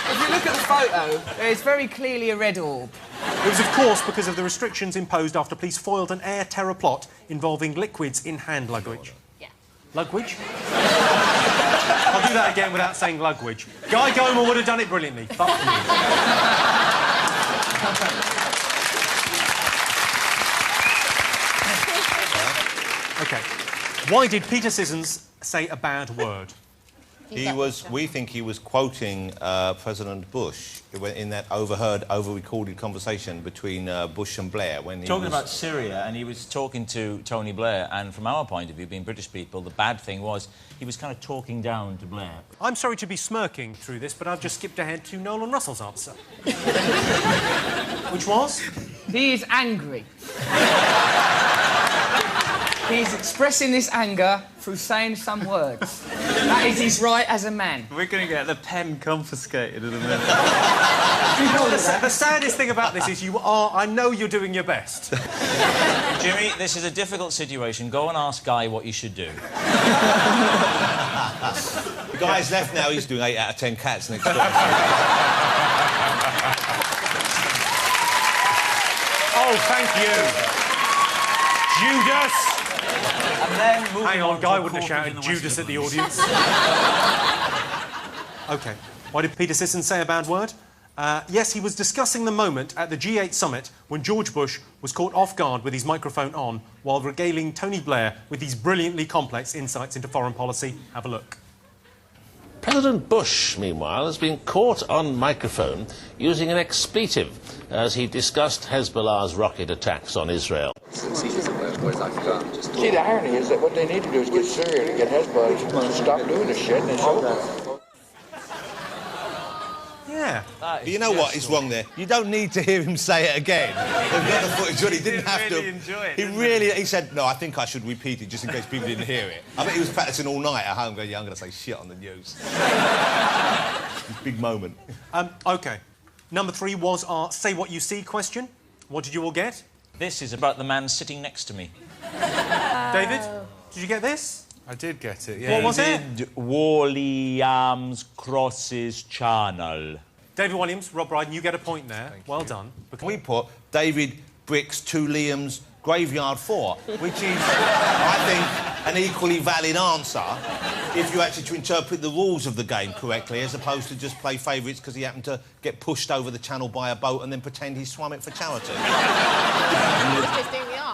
If you look at the photo, it's very clearly a red orb. It was, of course, because of the restrictions imposed after police foiled an air terror plot involving liquids in hand luggage. Yeah. Luggage? I'll do that again without saying luggage. Guy Goma would have done it brilliantly. Fuck you. OK. Why did Peter Sissons say a bad word? We think he was quoting President Bush in that over-recorded conversation between Bush and Blair when he Talking about Syria, and he was talking to Tony Blair, and from our point of view, being British people, the bad thing was he was kind of talking down to Blair. I'm sorry to be smirking through this, but I've just skipped ahead to Noel and Russell's answer. Which was? He is angry. He's expressing this anger through saying some words. That is his right as a man. We're going to get the pen confiscated in a minute. The saddest thing about this is I know you're doing your best. Jimmy, this is a difficult situation. Go and ask Guy what you should do. The guy's left now, he's doing 8 out of 10 cats next door. Oh, thank you. Judas! Hang on, Guy wouldn't have shouted Judas at the audience. OK. Why did Peter Sissons say a bad word? Yes, he was discussing the moment at the G8 summit when George Bush was caught off guard with his microphone on while regaling Tony Blair with these brilliantly complex insights into foreign policy. Have a look. President Bush, meanwhile, has been caught on microphone using an expletive as he discussed Hezbollah's rocket attacks on Israel. See, the irony is that what they need to do is get Syria to get Hezbollah to stop doing this shit, and it's over. Yeah. But you know what is wrong there? You don't need to hear him say it again. They've got the footage on. He didn't have really to. Enjoy it, He said, no, I think I should repeat it just in case people didn't hear it. I bet he was practising all night at home going, yeah, I'm going to say shit on the news. Big moment. OK. Number 3 was our Say What You See question. What did you all get? This is about the man sitting next to me. David, did you get this? I did get it, yeah. What was it? Williams Crosses Channel. David Williams, Rob Brydon, you get a point there. Well done. We put David Bricks, 2 Liams, Graveyard 4, which is, I think, an equally valid answer if you actually to interpret the rules of the game correctly, as opposed to just play favourites because he happened to get pushed over the channel by a boat and then pretend he swam it for charity.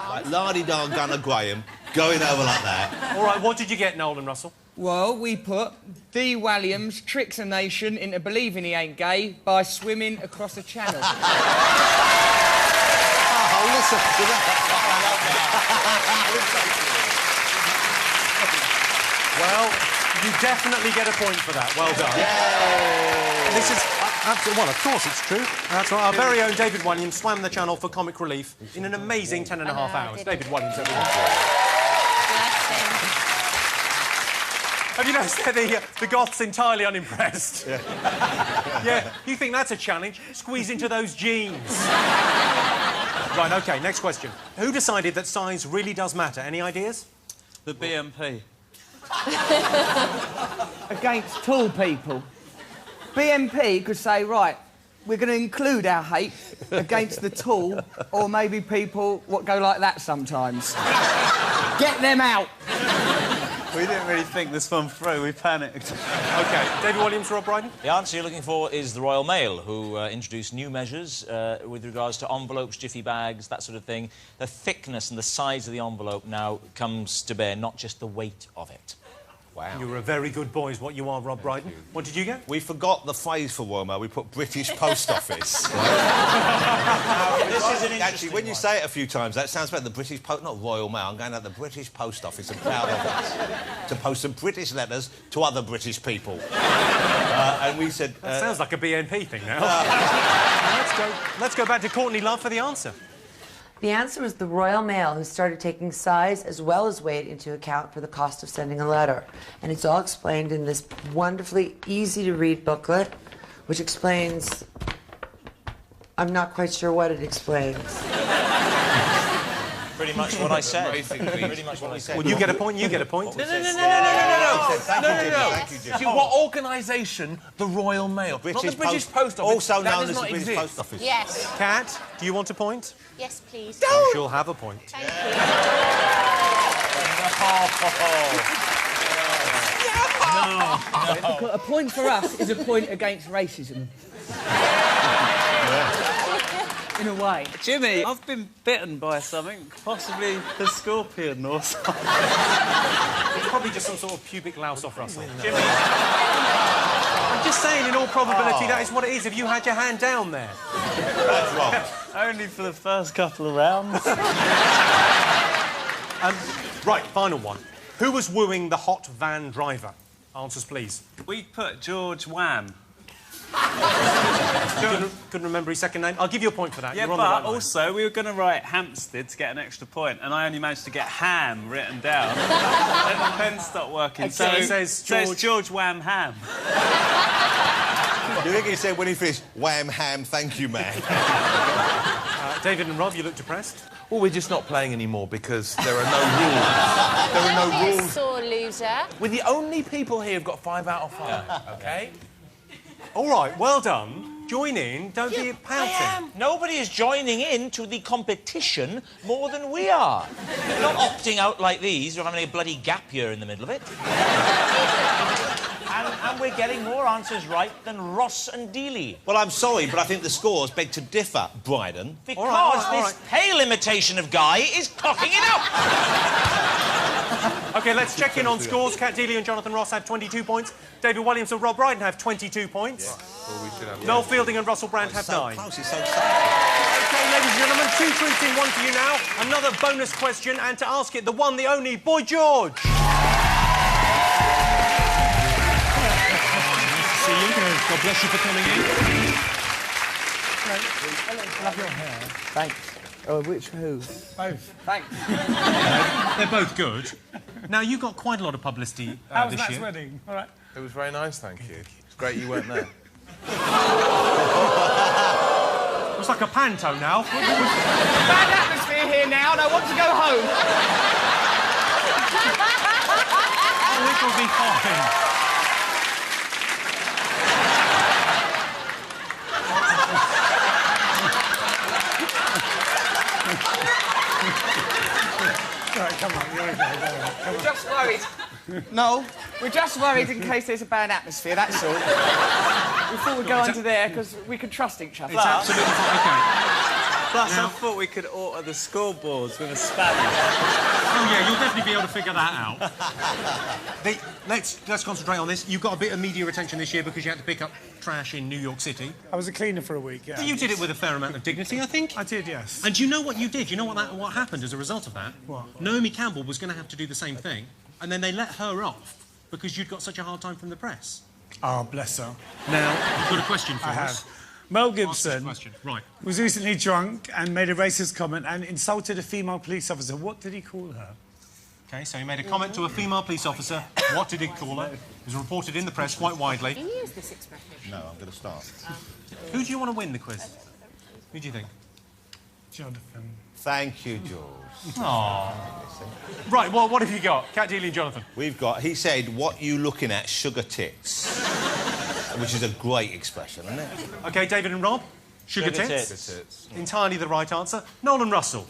Like la-di-da Gunnar Graham going over like that. All right, what did you get, Noel and Russell? Well, we put D. Williams tricks a nation into believing he ain't gay by swimming across a channel. Oh, listen to that. Well, you definitely get a point for that. Well done. Yay! This is absolutely... Well, of course it's true. That's right. Our very own David Williams swam the channel for comic relief in an amazing 10 and a half hours. David Williams, everyone. Have you noticed the Goths entirely unimpressed? Yeah, you think that's a challenge? Squeeze into those jeans. Right, OK, next question. Who decided that size really does matter? Any ideas? The BNP. Against tall people. BNP could say, right, we're going to include our hate against the tall, or maybe people what go like that sometimes. Get them out. We didn't really think this one through. We panicked. OK, David Williams, Rob Brydon? The answer you're looking for is the Royal Mail, who introduced new measures with regards to envelopes, jiffy bags, that sort of thing. The thickness and the size of the envelope now comes to bear, not just the weight of it. Wow. You were a very good boy, is what you are, Rob Brydon. What did you get? We forgot the phrase for Royal Mail. We put British Post Office. This is an Actually, when you say it a few times, that sounds better. The British Post... Not Royal Mail. I'm going out the British Post Office and proud of us to post some British letters to other British people. And we said... That sounds like a BNP thing now. Let's go back to Courtney Love for the answer. The answer was the Royal Mail, who started taking size as well as weight into account for the cost of sending a letter. And it's all explained in this wonderfully easy-to-read booklet, which explains... I'm not quite sure what it explains. Pretty much what I said. Pretty much what I said. Well, you get a point, you get a point. No. See, what organisation? The Royal Mail. Not the British Post Office. Also that known does as not the British exist. Post Office. Yes. Kat, do you want a point? Yes, please. You shall have a point. Thank No. A point for us is a point against racism. In a way. Jimmy, I've been bitten by something, possibly a scorpion or something. It's probably just some sort of pubic louse off Russell. Jimmy. I'm just saying, in all probability, that is what it is if you had your hand down there. That's wrong. Only for the first couple of rounds. Right, final one. Who was wooing the hot van driver? Answers, please. We put George Wham. Couldn't remember his second name. I'll give you a point for that. Yeah, You're on but the right line. also we were going to write Hampstead to get an extra point, and I only managed to get Ham written down. Then the pen stopped working, so it says George Wham Ham. You think he said when he finished, wham, ham, thank you, man? David and Rob, you look depressed. Well, we're just not playing anymore because there are no rules. There are no rules. Sore loser. We're the only people here who've got 5 out of 5, OK? All right, well done. Join in, don't be pouting. Nobody is joining in to the competition more than we are. They're not opting out like these. We're having a bloody gap year in the middle of it. and we're getting more answers right than Ross and Dealey. Well, I'm sorry, but I think the scores beg to differ, Bryden. Because this pale imitation of Guy is cocking it up. OK, let's check in on scores. Cat Deeley and Jonathan Ross have 22 points. David Williams and Rob Brydon have 22 points. Yeah. Well, we should have Noel Fielding and Russell Brand have 9. Close, it's so exciting. OK, ladies and gentlemen, 2 treats in one for you now. Another bonus question, and to ask it, the one, the only, Boy George. See you. God bless you for coming in. Love your hair. Thanks. Oh, which who? Both. Thanks. They're both good. Now, you got quite a lot of publicity How was this Matt's year. wedding? All right. It was very nice, thank you. It's great you weren't there. Looks like a panto now. Bad atmosphere here now, and I want to go home. Oh, it will be fine. Right, come on, you're okay. Come on. Just worried. No, we're just worried in case there's a bad atmosphere, that's all. Before we go under there, because we can trust each other. It's absolutely fine. OK. Plus, I thought we could alter the scoreboards with a spanner. Oh, yeah, you'll definitely be able to figure that out. Let's concentrate on this. You got a bit of media attention this year because you had to pick up trash in New York City. I was a cleaner for a week, yeah. But you did it with a fair amount of dignity, I think. I did, yes. And do you know what you did? You know what happened as a result of that? What? Naomi Campbell was going to have to do the same thing, and then they let her off because you'd got such a hard time from the press. Oh, bless her. Now, you've got a question for I us. have. Mel Gibson Right. was recently drunk and made a racist comment and insulted a female police officer. What did he call her? OK, so he made a comment to a female police officer. What did he call her? It was reported in the press quite widely. Can you use this expression? No, I'm going to start. Who do you want to win the quiz? Who do you think? Jonathan. Thank you, George. Aww. Right, well, what have you got? Cat Deeley and Jonathan. We've got, he said, what you looking at, sugar tits. Which is a great expression, isn't it? OK, David and Rob. Sugar tits. Sugar tits. Entirely the right answer. Noel and Russell.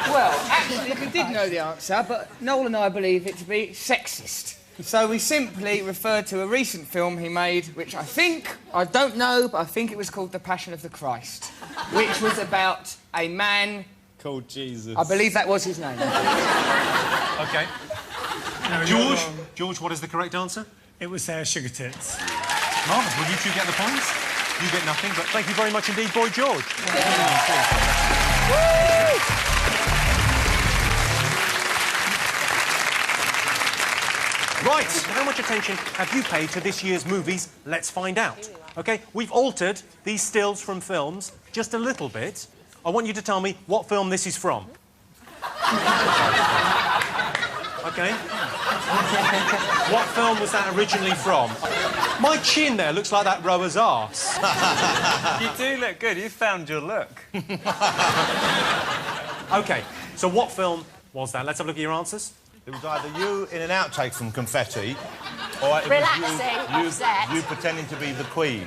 Well, actually, we did know the answer, but Noel and I believe it to be sexist. So we simply referred to a recent film he made, which I don't know, but I think it was called The Passion of the Christ, which was about a man... Called Jesus. I believe that was his name. OK. No, George, what is the correct answer? It was sugar tits. Marvellous. Well, you two get the points. You get nothing, but thank you very much indeed, Boy George. Right, how much attention have you paid to this year's movies? Let's find out. OK, we've altered these stills from films just a little bit. I want you to tell me what film this is from. OK. What film was that originally from? My chin there looks like that rower's arse. You do look good. You found your look. OK, so what film was that? Let's have a look at your answers. It was either you in an outtake from Confetti, or it Relaxing, was you pretending to be the Queen.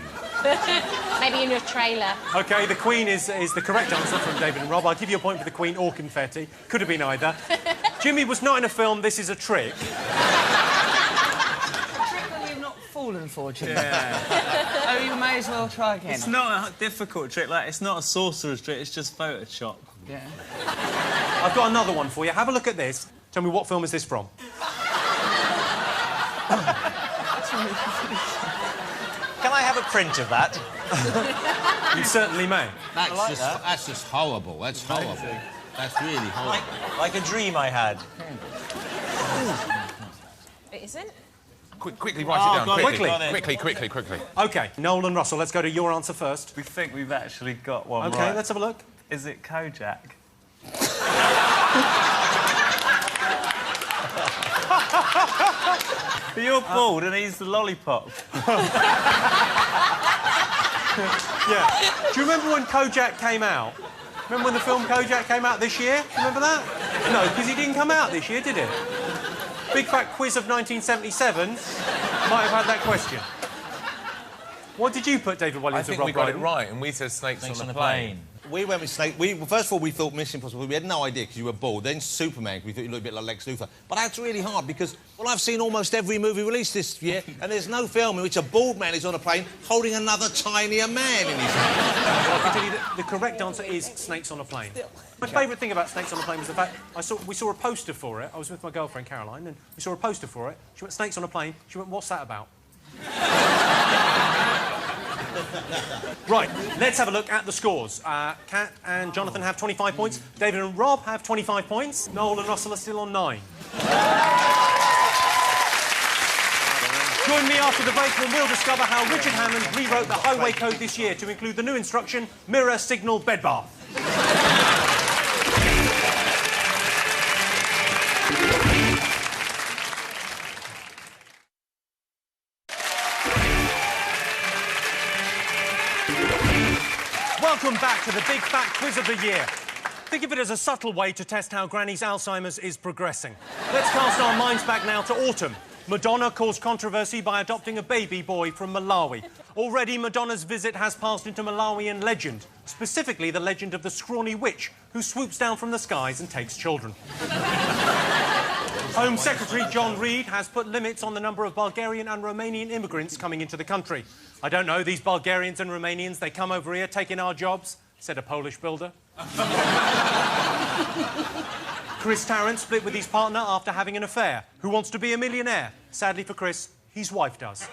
Maybe in your trailer. OK, the Queen is the correct answer from David and Rob. I'll give you a point for the Queen or Confetti. Could have been either. Jimmy was not in a film. This is a trick. A trick that you've not fallen for, Jimmy. Yeah. Oh, you may as well try again. It's not a difficult trick. Like, it's not a sorcerer's trick. It's just Photoshop. Yeah. I've got another one for you. Have a look at this. Tell me, what film is this from? Can I have a print of that? You certainly may. That's just horrible. That's horrible. That's really horrible. Like a dream I had. It isn't? Quickly write it down. Quickly. OK, Noel and Russell, let's go to your answer first. We think we've actually got one OK, right. let's have a look. Is it Kojak? But you're bald and he's the lollipop. Yeah. Do you remember when Kojak came out? Remember when the film Kojak came out this year? Remember that? No, because he didn't come out this year, did it? Big Fat Quiz of 1977 might have had that question. What did you put, David Williams, I think and we Rob got it Brydon? right, and we said snakes on a plane. We went with Snake. First of all, we thought Mission Impossible. We had no idea because you were bald. Then Superman, we thought you looked a bit like Lex Luthor. But that's really hard because, well, I've seen almost every movie released this year, and there's no film in which a bald man is on a plane holding another tinier man in his hand. Well, I can tell you that the correct answer is Snakes on a Plane. My favourite thing about Snakes on a Plane was the fact we saw a poster for it. I was with my girlfriend, Caroline, and we saw a poster for it. She went, Snakes on a Plane. She went, what's that about? Right, let's have a look at the scores. Kat and Jonathan have 25 points. David and Rob have 25 points. Noel and Russell are still on 9. Join me after the break when we'll discover how Richard Hammond rewrote the highway code this year to include the new instruction, mirror signal bed bath. Welcome back to the big fat quiz of the year. Think of it as a subtle way to test how Granny's Alzheimer's is progressing. Let's cast our minds back now to autumn. Madonna caused controversy by adopting a baby boy from Malawi. Already, Madonna's visit has passed into Malawian legend, specifically the legend of the scrawny witch who swoops down from the skies and takes children. Home Secretary John Reid has put limits on the number of Bulgarian and Romanian immigrants coming into the country. I don't know, these Bulgarians and Romanians, they come over here taking our jobs, said a Polish builder. Chris Tarrant split with his partner after having an affair. Who wants to be a millionaire? Sadly for Chris, his wife does.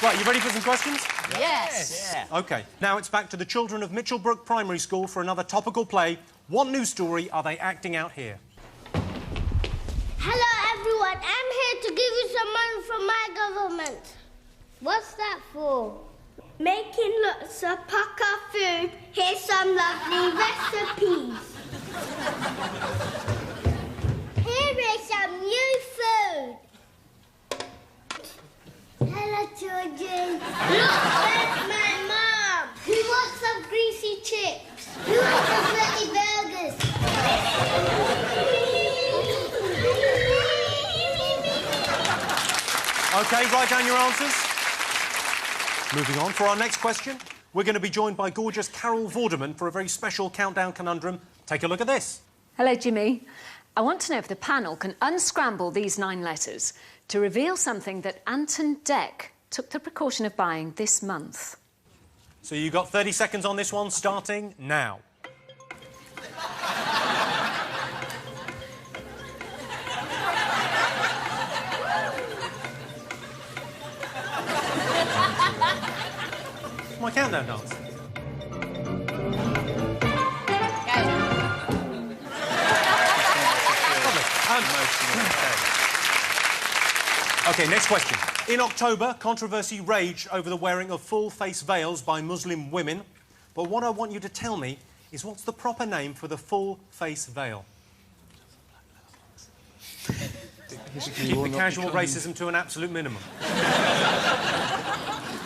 Right, you ready for some questions? Yes. Yeah. OK, now it's back to the children of Mitchellbrook Primary School for another topical play. What news story are they acting out here? Hello, everyone. I'm here to give you some money from my government. What's that for? Making lots of Pukka food. Here's some lovely recipes. Here is some new food. Hello, children. Look, there's my mom. Who wants some greasy chips? Who wants some sweaty burgers? OK, write down your answers. Moving on, for our next question, we're going to be joined by gorgeous Carol Vorderman for a very special Countdown Conundrum. Take a look at this. Hello, Jimmy. I want to know if the panel can unscramble these 9 letters to reveal something that Anton Deck took the precaution of buying this month. So you've got 30 seconds on this one, starting now. My countdown dance. OK, next question. In October, controversy raged over the wearing of full-face veils by Muslim women. But what I want you to tell me is what's the proper name for the full-face veil? Keep the casual racism to an absolute minimum.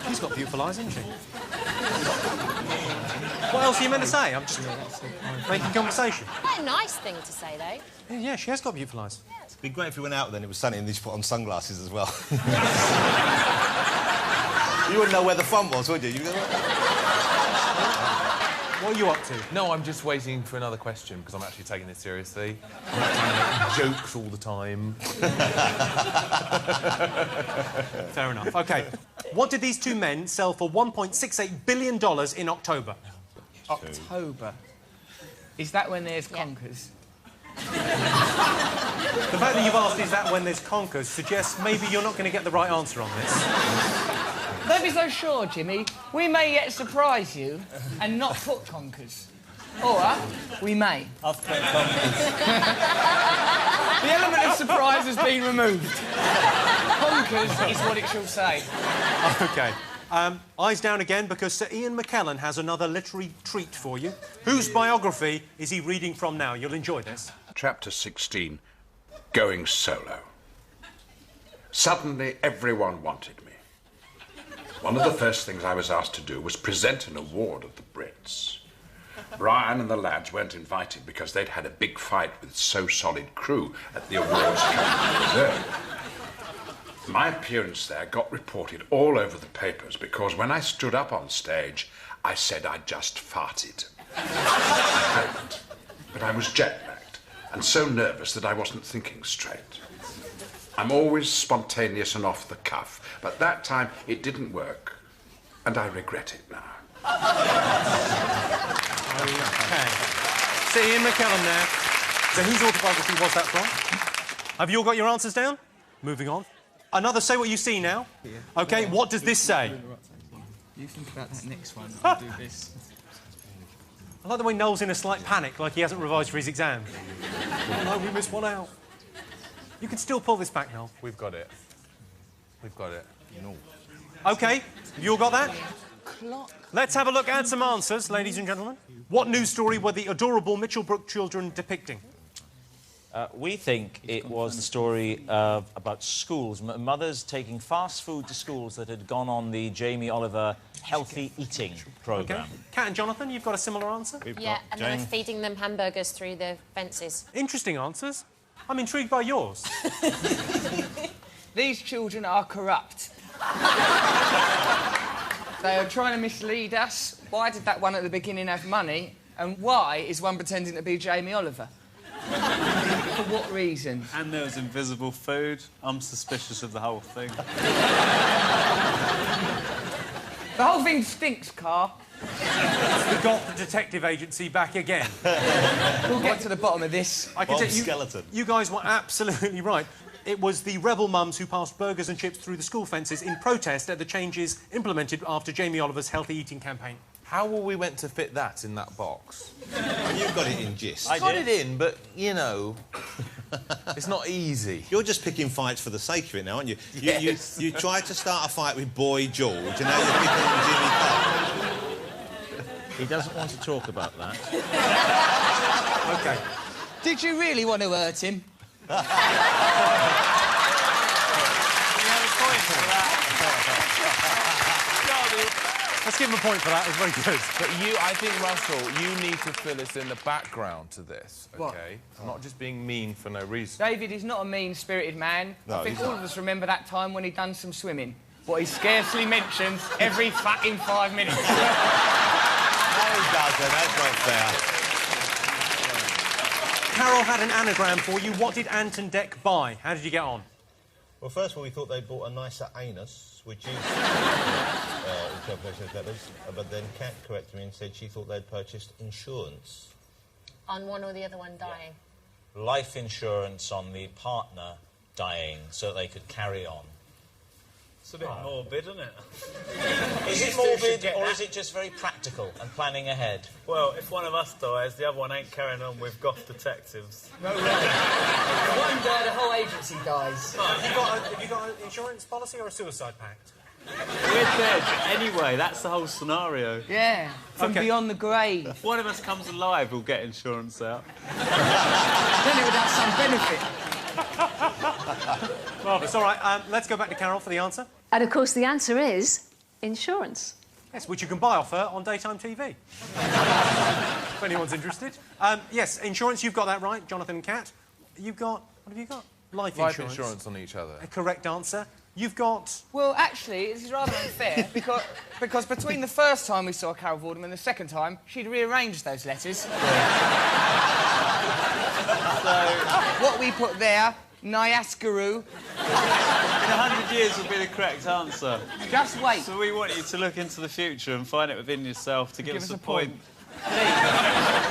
She's got beautiful eyes, hasn't she? What else are you meant to say? I'm just making conversation. Quite a nice thing to say, though. Yeah, she has got beautiful eyes. It'd be great if we went out then it was sunny and these put on sunglasses as well. You wouldn't know where the fun was, would you? What are you up to? No, I'm just waiting for another question because I'm actually taking this seriously. I'm not trying to make jokes all the time. Fair enough. OK. What did these two men sell for $1.68 billion in October? October. Is that when there's conkers? The fact that you've asked is that when there's conkers suggests maybe you're not going to get the right answer on this. Don't be so sure, Jimmy. We may yet surprise you and not put conkers. Or we may. I've put conkers. The element of surprise has been removed. Conkers is what it shall say. OK. Eyes down again, because Sir Ian McKellen has another literary treat for you. Whose biography is he reading from now? You'll enjoy this. Chapter 16, Going Solo. Suddenly, everyone wanted me. One of the first things I was asked to do was present an award at the Brits. Brian and the lads weren't invited because they'd had a big fight with So Solid Crew at the awards company reserve. My appearance there got reported all over the papers because when I stood up on stage, I said I just farted. I hadn't, but I was jet-lagged and so nervous that I wasn't thinking straight. I'm always spontaneous and off the cuff, but that time it didn't work, and I regret it now. Okay. So Ian McKellen there. So whose autobiography was that from? Have you all got your answers down? Moving on. Another Say What You See now. Okay, what does this say? You think about that next one. I'll do this. I like the way Noel's in a slight panic, like he hasn't revised for his exam. Oh no, we missed one out. You can still pull this back, Noel. We've got it. We've got it. No. OK, have you all got that? Let's have a look at some answers, ladies and gentlemen. What news story were the adorable Mitchell Brook children depicting? We think it was the story about schools, mothers taking fast food to schools that had gone on the Jamie Oliver healthy eating programme. Okay. Kat and Jonathan, you've got a similar answer? Yeah, and they were feeding them hamburgers through the fences. Interesting answers. I'm intrigued by yours. These children are corrupt. They are trying to mislead us. Why did that one at the beginning have money? And why is one pretending to be Jamie Oliver? For what reason? And there was invisible food. I'm suspicious of the whole thing. The whole thing stinks, Carl. We got the detective agency back again. We'll get to the bottom of this. I can tell you guys were absolutely right. It was the rebel mums who passed burgers and chips through the school fences in protest at the changes implemented after Jamie Oliver's healthy eating campaign. How were we meant to fit that in that box? You've got it in gist. I got it in, but, you know, it's not easy. You're just picking fights for the sake of it now, aren't you? Yes. You tried to start a fight with Boy George, and now you're picking on Jimmy Carr. He doesn't want to talk about that. OK. Did you really want to hurt him? Let's give him a point for that. It was very good. But I think, Russell, you need to fill us in the background to this, OK? What? I'm not just being mean for no reason. David is not a mean-spirited man. No, I think he's all of us remember that time when he'd done some swimming. What he scarcely mentions every fucking 5 minutes. No, he doesn't. That's not fair. Carol had an anagram for you. What did Ant and Dec buy? How did you get on? Well, first of all, we thought they bought a nicer anus, which is interpretation of letters. But then Kat corrected me and said she thought they'd purchased insurance. On one or the other one dying. Life insurance on the partner dying so that they could carry on. It's a bit morbid, isn't it? Is it morbid, or is it just very practical and planning ahead? Well, if one of us dies, the other one ain't carrying on with goth detectives. No, no. If one die, the whole agency dies. Have you got an insurance policy or a suicide pact? We're dead. Anyway, that's the whole scenario. Yeah, from beyond the grave. If one of us comes alive, we'll get insurance out. Then it would have some benefit. Marvellous. All right, let's go back to Carol for the answer. And, of course, the answer is insurance. Yes, which you can buy off her on daytime TV. If anyone's interested. Yes, insurance, you've got that right, Jonathan and Kat. You've got... What have you got? Life insurance on each other. A correct answer. You've got... Well, actually, this is rather unfair, because between the first time we saw Carol Vorderman and the second time, she'd rearranged those letters. So, what we put there, Nyaskaru... In 100 years will be the correct answer. Just wait. So we want you to look into the future and find it within yourself to give us a point.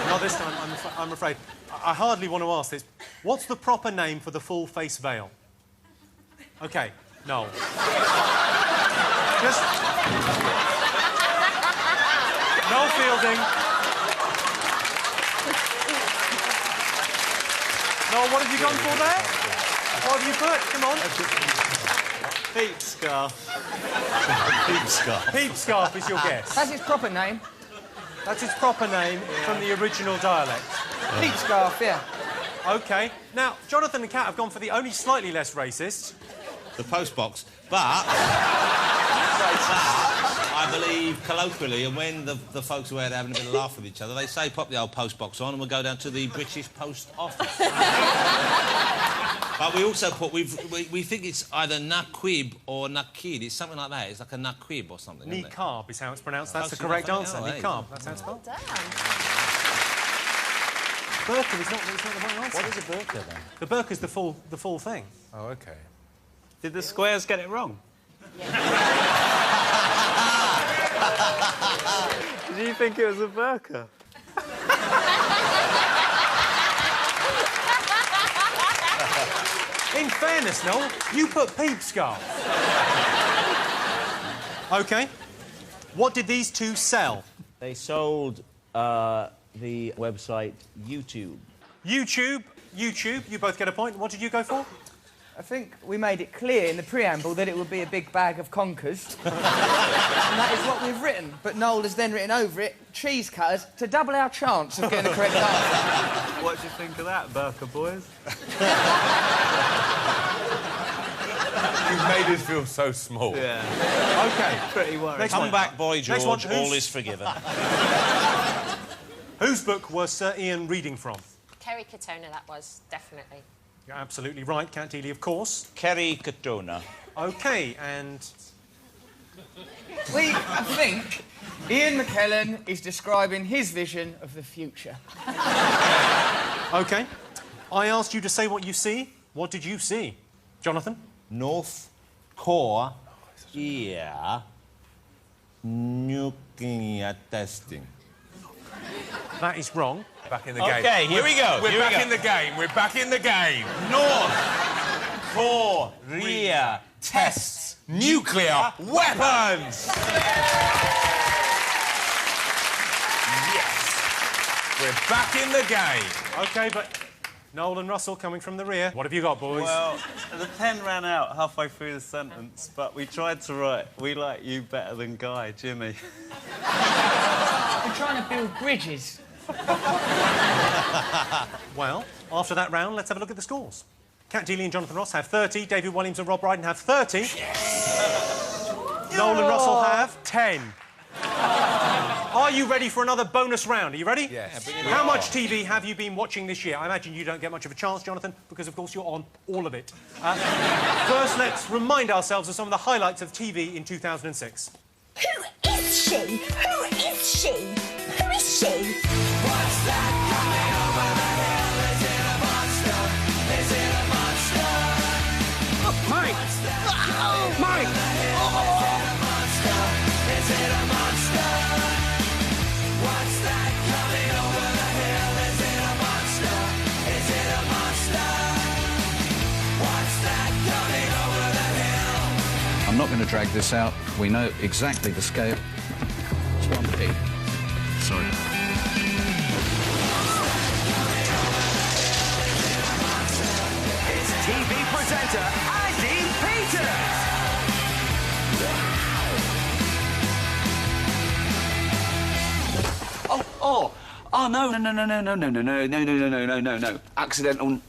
Not this time, I'm afraid. I hardly want to ask this. What's the proper name for the full face veil? OK, no. Just... Noel Fielding. Noel, what have you gone for there? What have you put? Come on. Peep scarf. Peep scarf. Peep scarf is your guess. That's its proper name. That's its proper name from the original dialect. Peep scarf, yeah. OK. Now, Jonathan and Kat have gone for the only slightly less racist... The postbox. But... I I believe, colloquially, and when the folks who are having a bit of laugh with each other, they say, pop the old post box on and we'll go down to the British Post Office. But we also put, we think it's either naquib or nakid. It's something like that. It's like a naquib or something, isn't it? Niqab is how it's pronounced. That's the correct answer. Niqab. That's how it's spelled. Burqa is not the right answer. What is a burqa, then? The burqa is the full thing. Oh, OK. Did the squares get it wrong? Did you think it was a burqa? In fairness, Noel, you put peep scarf. OK. What did these two sell? They sold the website YouTube. YouTube. You both get a point. What did you go for? I think we made it clear in the preamble that it would be a big bag of conkers. And that is what we've written. But Noel has then written over it, cheese cutters, to double our chance of getting the correct answer. What do you think of that, burqa boys? You've made us feel so small. Yeah. OK. Pretty worried. Come back, boy George, all is forgiven. Whose book was Sir Ian reading from? Kerry Katona, that was, definitely. You're absolutely right, Count Dealey, of course. Kerry Katona. OK, and... I think Ian McKellen is describing his vision of the future. OK. I asked you to say what you see. What did you see? Jonathan? North Korea nuclear testing. That is wrong. Back in the game. OK, here we go. We're back in the game. We're back in the game. North Korea tests nuclear weapons. Yes. We're back in the game. OK, but Noel and Russell coming from the rear. What have you got, boys? Well, the pen ran out halfway through the sentence, but we tried to write, we like you better than Guy, Jimmy. We're trying to build bridges. Well, after that round, let's have a look at the scores. Cat Dealey and Jonathan Ross have 30. David Williams and Rob Brydon have 30. Yes! Noel and Russell have 10. Are you ready for another bonus round? Are you ready? Yes. How much TV have you been watching this year? I imagine you don't get much of a chance, Jonathan, because, of course, you're on all of it. First, let's remind ourselves of some of the highlights of TV in 2006. Who is she? Who is she? Who is she? What's that coming over the hill? Is it a monster? Is it a monster? Mike! Mike! Is it a monster? What's that coming over the hill? Is it a monster? Is it a monster? What's that coming over the hill? I'm not going to drag this out. We know exactly the scale. It's 1p. Sorry. It's TV presenter Eileen Peters. Oh, no. Accidental knee.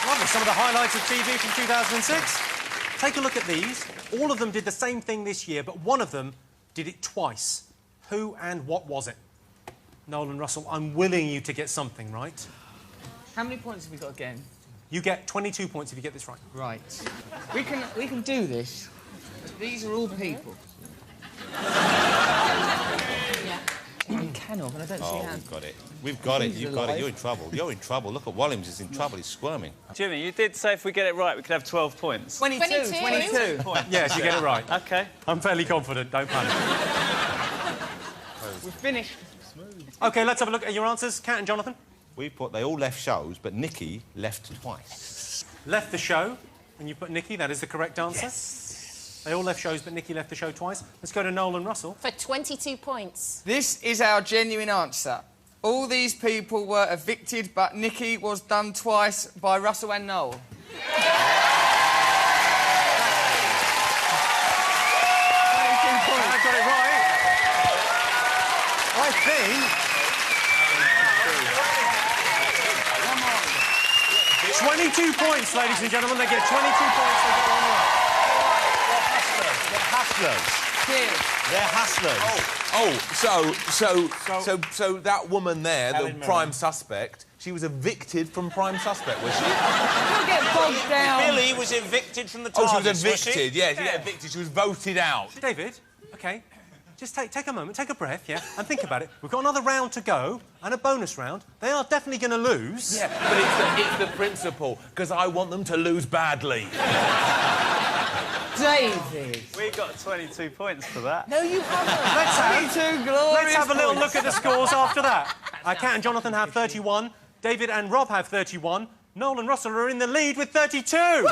Lovely. Some of the highlights of TV from 2006. Take a look at these. All of them did the same thing this year, but one of them did it twice. Who and what was it? Noel and Russell, I'm willing you to get something right. How many points have we got again? You get 22 points if you get this right. Right. We can do this. These are all people. We can have, and I don't see Oh, how. we've got it. We've got it. You've got it. You're in trouble. You're in trouble. Look at Williams. He's in trouble. He's squirming. Jimmy, you did say if we get it right, we could have 12 points. 22. Yes, you get it right. OK. I'm fairly confident. Don't panic. We've finished. OK, let's have a look at your answers. Kat and Jonathan? We put they all left shows, but Nikki left twice. Left the show, and you put Nikki. That is the correct answer. Yes. They all left shows, but Nikki left the show twice. Let's go to Noel and Russell. For 22 points. This is our genuine answer. All these people were evicted, but Nikki was done twice by Russell and Noel. I got it right. I think... 22 points, ladies and gentlemen. They get 22 points. They go on the way. They're hustlers. So that woman there, the Helen prime Mirren. suspect, she was evicted from prime suspect, was she? You'll get bogged down. Billy was evicted from the Oh, TARDIS, she was evicted, she? yeah, she got evicted. She was voted out. David, OK, just take a moment, take a breath, yeah, and think about it. We've got another round to go and a bonus round. They are definitely going to lose. Yeah, but it's the principle, because I want them to lose badly. David. We got 22 points for that. No, you haven't. Let's have a little look at the scores after that. Kat and Jonathan have 31. David and Rob have 31. Noel and Russell are in the lead with 32. All right.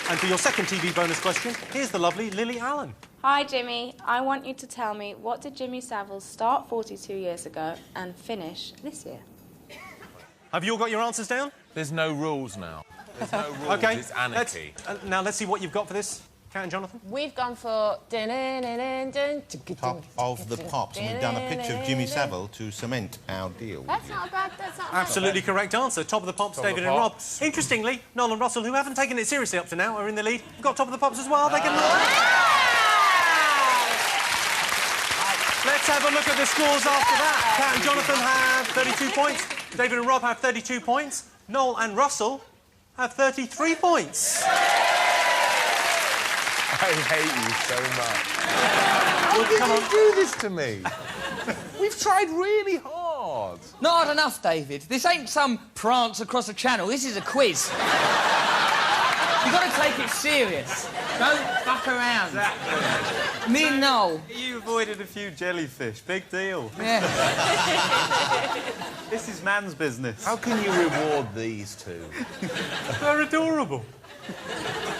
And for your second TV bonus question, here's the lovely Lily Allen. Hi, Jimmy. I want you to tell me, what did Jimmy Savile start 42 years ago and finish this year? Have you all got your answers down? There's no rules now. There's no rules. OK. It's anarchy. Now, let's see what you've got for this. Kat and Jonathan? We've gone for... Top of the Pops, and we've done a picture of Jimmy Savile to cement our deal. That's not bad, that's not bad. Absolutely correct answer. Top of the Pops, Top of David the and Rob. Pops. Interestingly, Noel and Russell, who haven't taken it seriously up to now, are in the lead. We've got Top of the Pops as well. They can... Let's have a look at the scores after that. Kat and Jonathan have 32 points. David and Rob have 32 points. Noel and Russell have 33 points. I hate you so much. Why did you do this to me? We've tried really hard. Not hard enough, David. This ain't some prance across the channel. This is a quiz. You've got to take it serious. Don't fuck around. Exactly. Me and Noel. You avoided a few jellyfish. Big deal. Yeah. This is man's business. How can you reward these two? They're adorable.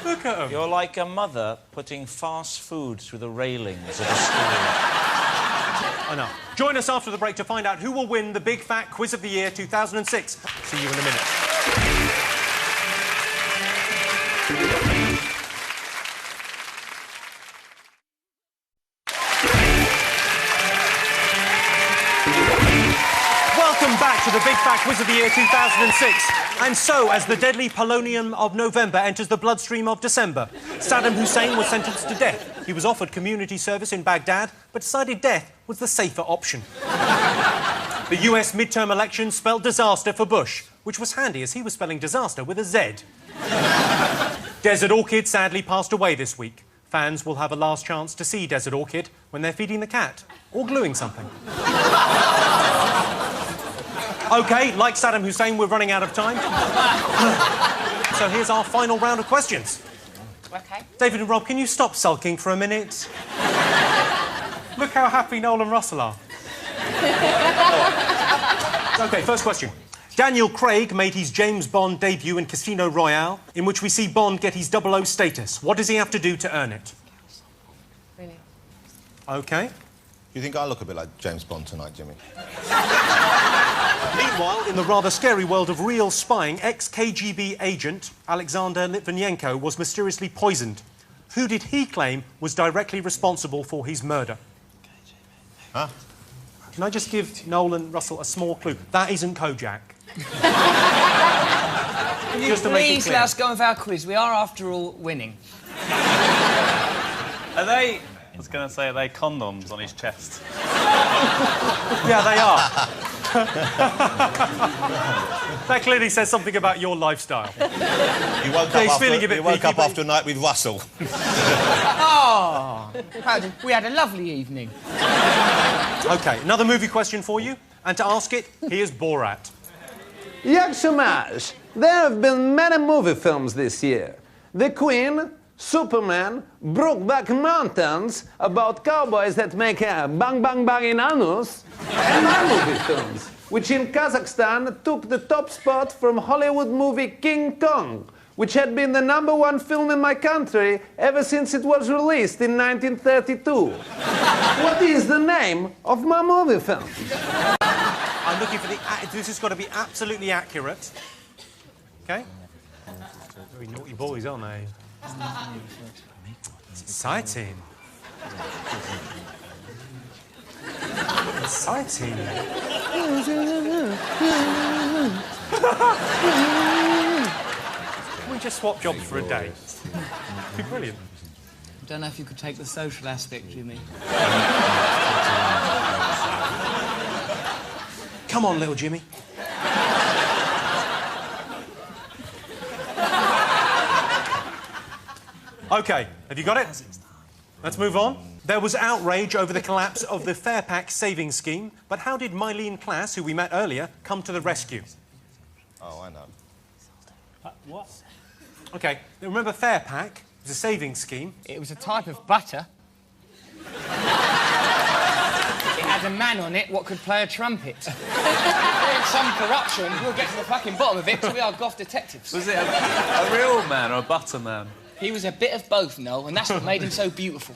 Look at them. You're like a mother putting fast food through the railings of a school. Enough. Join us after the break to find out who will win the Big Fat Quiz of the Year 2006. See you in a minute. Welcome back to the Big Fat Quiz of the Year 2006. And so, as the deadly polonium of November enters the bloodstream of December, Saddam Hussein was sentenced to death. He was offered community service in Baghdad, but decided death was the safer option. The US midterm elections spelled disaster for Bush, which was handy as he was spelling disaster with a Z. Desert Orchid sadly passed away this week. Fans will have a last chance to see Desert Orchid when they're feeding the cat or gluing something. OK, like Saddam Hussein, we're running out of time. So here's our final round of questions. OK. David and Rob, can you stop sulking for a minute? Look how happy Noel and Russell are. OK, first question. Daniel Craig made his James Bond debut in Casino Royale, in which we see Bond get his 00 status. What does he have to do to earn it? Really? OK. You think I look a bit like James Bond tonight, Jimmy? Meanwhile, in the rather scary world of real spying, ex-KGB agent Alexander Litvinenko was mysteriously poisoned. Who did he claim was directly responsible for his murder? Huh? Can I just give Noel and Russell a small clue? That isn't Kojak. Can you Just to make it please clear. let us go with our quiz? We are, after all, winning. Are they... I was going to say, are they condoms on his chest? Yeah, they are. That clearly says something about your lifestyle. You woke Yeah, up, he's after, feeling a bit you woke peaky, up but- after a night with Russell. Oh, we had a lovely evening. OK, another movie question for you. And to ask it, here's Borat. Yak Shamash, there have been many movie films this year. The Queen, Superman, Brokeback Mountains, about cowboys that make a bang bang bang in anus, and my movie films, which in Kazakhstan took the top spot from Hollywood movie King Kong, which had been the #1 film in my country ever since it was released in 1932. What is the name of my movie film? I'm looking for the... This has got to be absolutely accurate. OK? Very naughty boys, aren't they? It's exciting. Exciting. We just swap jobs for a day. It'd be brilliant. I don't know if you could take the social aspect, Jimmy. Come on, little Jimmy. OK, have you got it? Let's move on. There was outrage over the collapse of the Fairpack savings scheme, but how did Mylene Klass, who we met earlier, come to the rescue? Oh, I know. What? OK, remember Fairpack? It was a savings scheme. It was a type of butter. It had a man on it what could play a trumpet. There's some corruption. We'll get to the fucking bottom of it because we are goth detectives. Was it a real man or a butter man? He was a bit of both, Noel, and that's what made him so beautiful.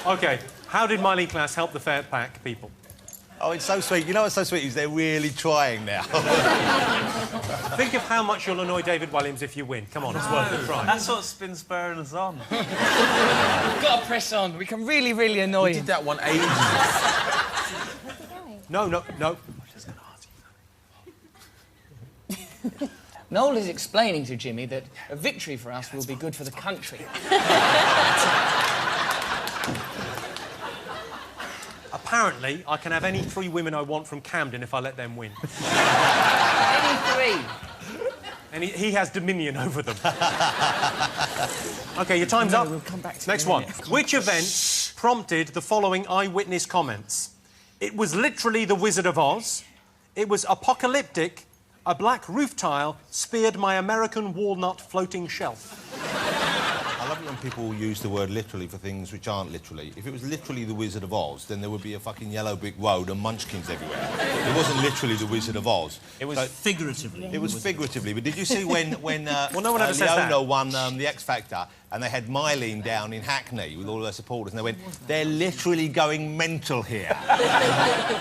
OK, how did Mylene Klass help the Fairpack people? Oh, it's so sweet. You know what's so sweet is they're really trying now. Think of how much you'll annoy David Williams if you win. Come on, it's worth a try. That's what's been spurring us on. We've got to press on. We can really, really annoy him. did that one ages. No. Noel is explaining to Jimmy that a victory for us will be good for the country. Apparently, I can have any 3 women I want from Camden if I let them win. Any 3? And he has dominion over them. OK, your time's up. We'll come back to Next one. Which event prompted the following eyewitness comments? It was literally the Wizard of Oz. It was apocalyptic. A black roof tile speared my American walnut floating shelf. I love it when people use the word literally for things which aren't literally. If it was literally the Wizard of Oz, then there would be a fucking yellow brick road and munchkins everywhere. It wasn't literally the Wizard of Oz. It was figuratively. It was figuratively. But did you see when well, no one ever says that. Leona won the X Factor and they had Mylene down in Hackney with all their supporters and they went, they're literally going mental here.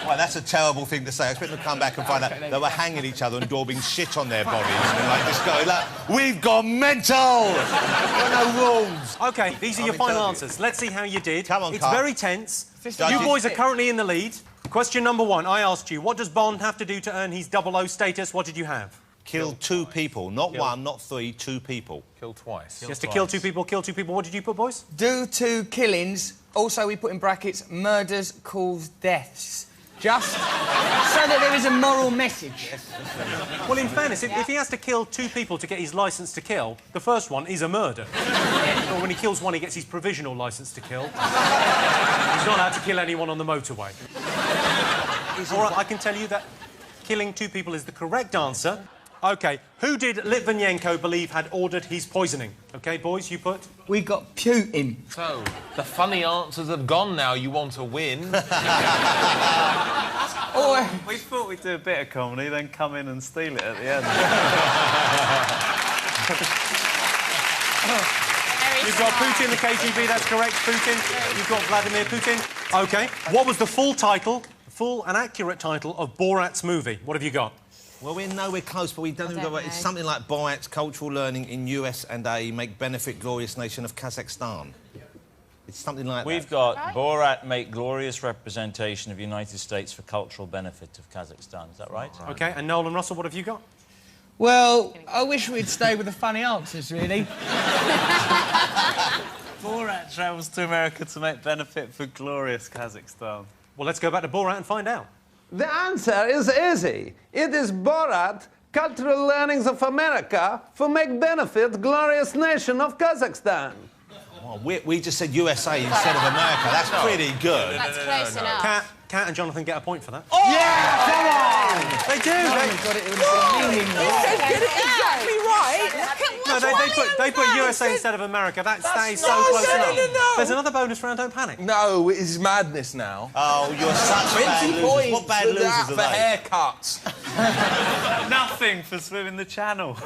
Well, that's a terrible thing to say. I expect them to come back and find out they were hanging each other and daubing shit on their bodies and like this guy, like, we've gone mental! There are no rules. OK, these are your final answers. Let's see how you did. Come on, It's Carl. very tense. You boys are currently in the lead. Question number 1, I asked you, what does Bond have to do to earn his 00 status? What did you have? Kill 2 people. Not 1, not 3, 2 people. Kill twice. Just to kill 2 people, kill 2 people. What did you put, boys? Do 2 killings. Also, we put in brackets, murders cause deaths. Just so that there is a moral message. Well, in fairness, if he has to kill 2 people to get his licence to kill, the first one is a murder. Or when he kills 1, he gets his provisional licence to kill. He's not allowed to kill anyone on the motorway. All right, I can tell you that killing 2 people is the correct answer. OK, who did Litvinenko believe had ordered his poisoning? OK, boys, you put? We got Putin. So, the funny answers have gone now. You want to win. We thought we'd do a bit of comedy, then come in and steal it at the end. You've got Putin, the KGB, that's correct, Putin. You've got Vladimir Putin. OK, what was the full and accurate title of Borat's movie? What have you got? Well, we're nowhere close, but we don't even go... It's something like Borat's cultural learning in US&A make benefit glorious nation of Kazakhstan. It's something like We've got Borat make glorious representation of United States for cultural benefit of Kazakhstan. Is that right? OK, and Noel and Russell, what have you got? Well, I wish we'd stay with the funny answers, really. Borat travels to America to make benefit for glorious Kazakhstan. Well, let's go back to Borat and find out. The answer is easy. It is Borat, Cultural Learnings of America, for make benefit glorious nation of Kazakhstan. Oh, we just said USA instead of America. That's pretty good. That's close enough. Kat and Jonathan get a point for that. Oh! Yeah, come on! They do. Got it. It was exactly right. No, they put USA instead of America. That is so close enough. No. There's another bonus round. Don't panic. No, it is madness now. Oh, you're such bad losers. What bad losers are for they? haircuts. Nothing for swimming the channel.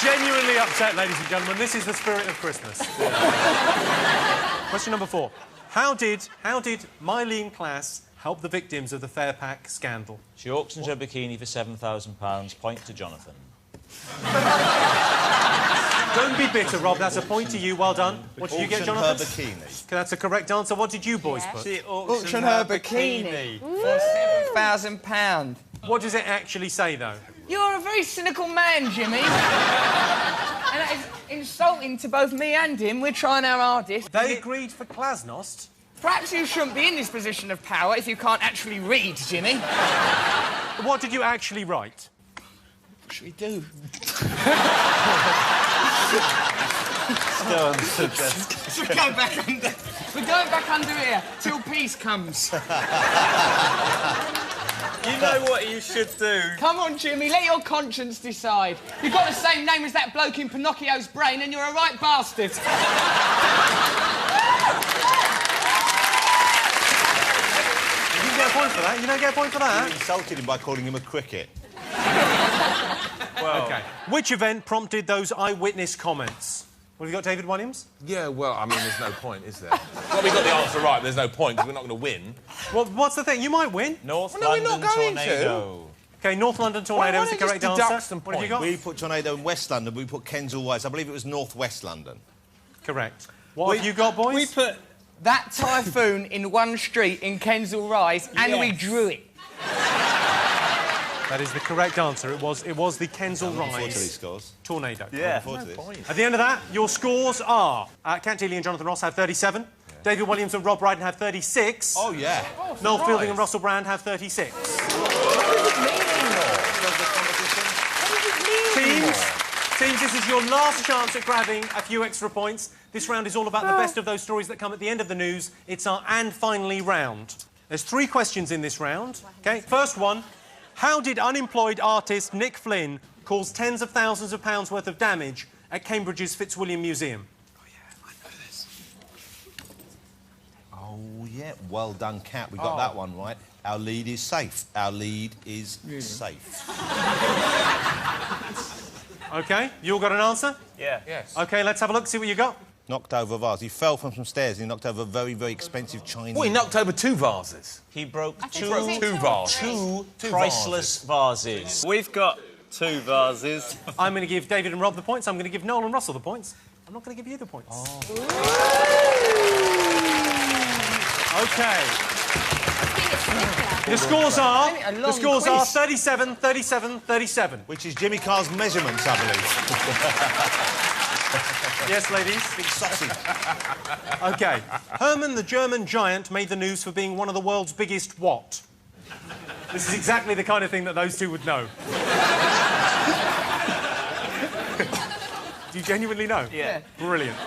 Genuinely upset, ladies and gentlemen. This is the spirit of Christmas. Question number 4. How did Mylene Klass help the victims of the Fairpack scandal? She auctions her bikini for £7,000. Point to Jonathan. Don't be bitter, Rob. That's a point to you. Well done. What did you get, Auction her Jonathan? bikini. That's a correct answer. What did you boys put? She Auction her bikini for £7,000. What does it actually say, though? You're a very cynical man, Jimmy. And that is insulting to both me and him. We're trying our hardest. They agreed for Glasnost. Perhaps you shouldn't be in this position of power if you can't actually read, Jimmy. What did you actually write? What should we do? Still on the desk. We're going back under. We're going back under here till peace comes. You know what you should do. Come on, Jimmy, let your conscience decide. You've got the same name as that bloke in Pinocchio's brain and you're a right bastard. You get a point for that. You don't get a point for that. You insulted him by calling him a cricket. Well, OK. Which event prompted those eyewitness comments? What have you got, David Williams? Yeah, well, I mean, there's no point, is there? Well, we got the answer right, but there's no point, because we're not going to win. Well, what's the thing? You might win. North Well, no, we're London not going tornado. OK, North London tornado is the correct answer. What have you got? We put tornado in West London, but we put Kensal Rise. I believe it was North West London. Correct. What have you got, boys? We put that typhoon in one street in Kensal Rise and we drew it. That is the correct answer. It was the Kensal Unfortunately, Rise scores. tornado. Yeah. At the end of that, your scores are... Cat Dealey and Jonathan Ross have 37. Yeah. David Williams and Rob Brydon have 36. Oh, yeah. Noel Fielding and Russell Brand have 36. Teams, this is your last chance at grabbing a few extra points. This round is all about the best of those stories that come at the end of the news. It's our and finally round. There's 3 questions in this round. OK, first one. How did unemployed artist Nick Flynn cause tens of thousands of pounds worth of damage at Cambridge's Fitzwilliam Museum? Oh, yeah, I know this. Oh, yeah. Well done, Cat. We got that one right. Our lead is safe. Our lead is safe. OK, you all got an answer? Yeah. Yes. OK, let's have a look, see what you got. Knocked over a vase. He fell from some stairs and he knocked over a very, very expensive Chinese... Well, he knocked over 2 vases. He broke two vases. Two priceless vases. We've got 2 vases. I'm going to give David and Rob the points. I'm going to give Noel and Russell the points. I'm not going to give you the points. OK. The scores are 37, 37, 37. Which is Jimmy Carr's measurements, I believe. Yes, ladies. Big sausage. OK. Herman the German giant made the news for being one of the world's biggest what? This is exactly the kind of thing that those two would know. Do you genuinely know? Yeah. Brilliant.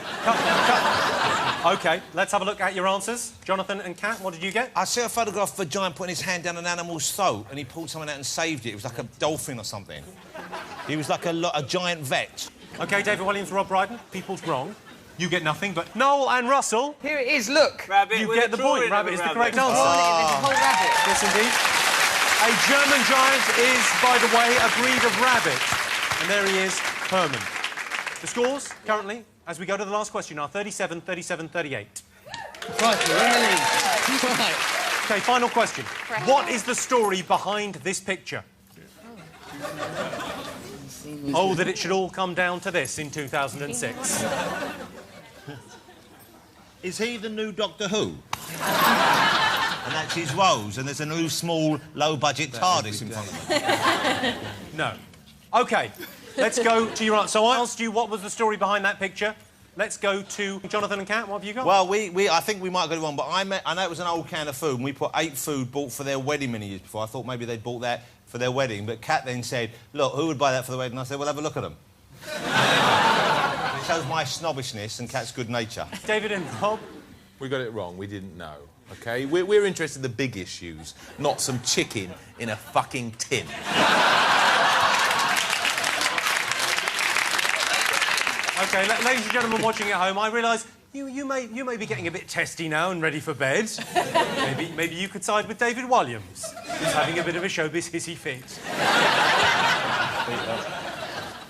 OK, let's have a look at your answers. Jonathan and Kat, what did you get? I see a photograph of a giant putting his hand down an animal's throat and he pulled something out and saved it. It was like a dolphin or something. He was like a giant vet. OK, David Williams, Rob Brydon. People's wrong. You get nothing, but Noel and Russell... Here it is, look. Rabbit, you get the point. Rabbit is the correct answer. Whole rabbit. Yes, indeed. A German giant is, by the way, a breed of rabbit. And there he is, Herman. The scores, currently, as we go to the last question, are 37, 37, 38. Right, we're in the lead. Right. OK, final question. What is the story behind this picture? Oh, that it should all come down to this in 2006. Is he the new Doctor Who? And that's his Rose, and there's a new small, low-budget TARDIS in front of him. No. OK, let's go to your answer. So I asked you what was the story behind that picture. Let's go to Jonathan and Kat. What have you got? Well, I think we might have got it wrong, but I know it was an old can of food, and we put 8 food bought for their wedding many years before. I thought maybe they'd bought that for their wedding, but Kat then said, look, who would buy that for the wedding? I said, well, have a look at them. It shows my snobbishness and Kat's good nature. David and Rob? We got it wrong. We didn't know, OK? We're interested in the big issues, not some chicken in a fucking tin. OK, ladies and gentlemen watching at home, I realise you may be getting a bit testy now and ready for bed. maybe you could side with David Williams, who's having a bit of a showbiz hissy fit.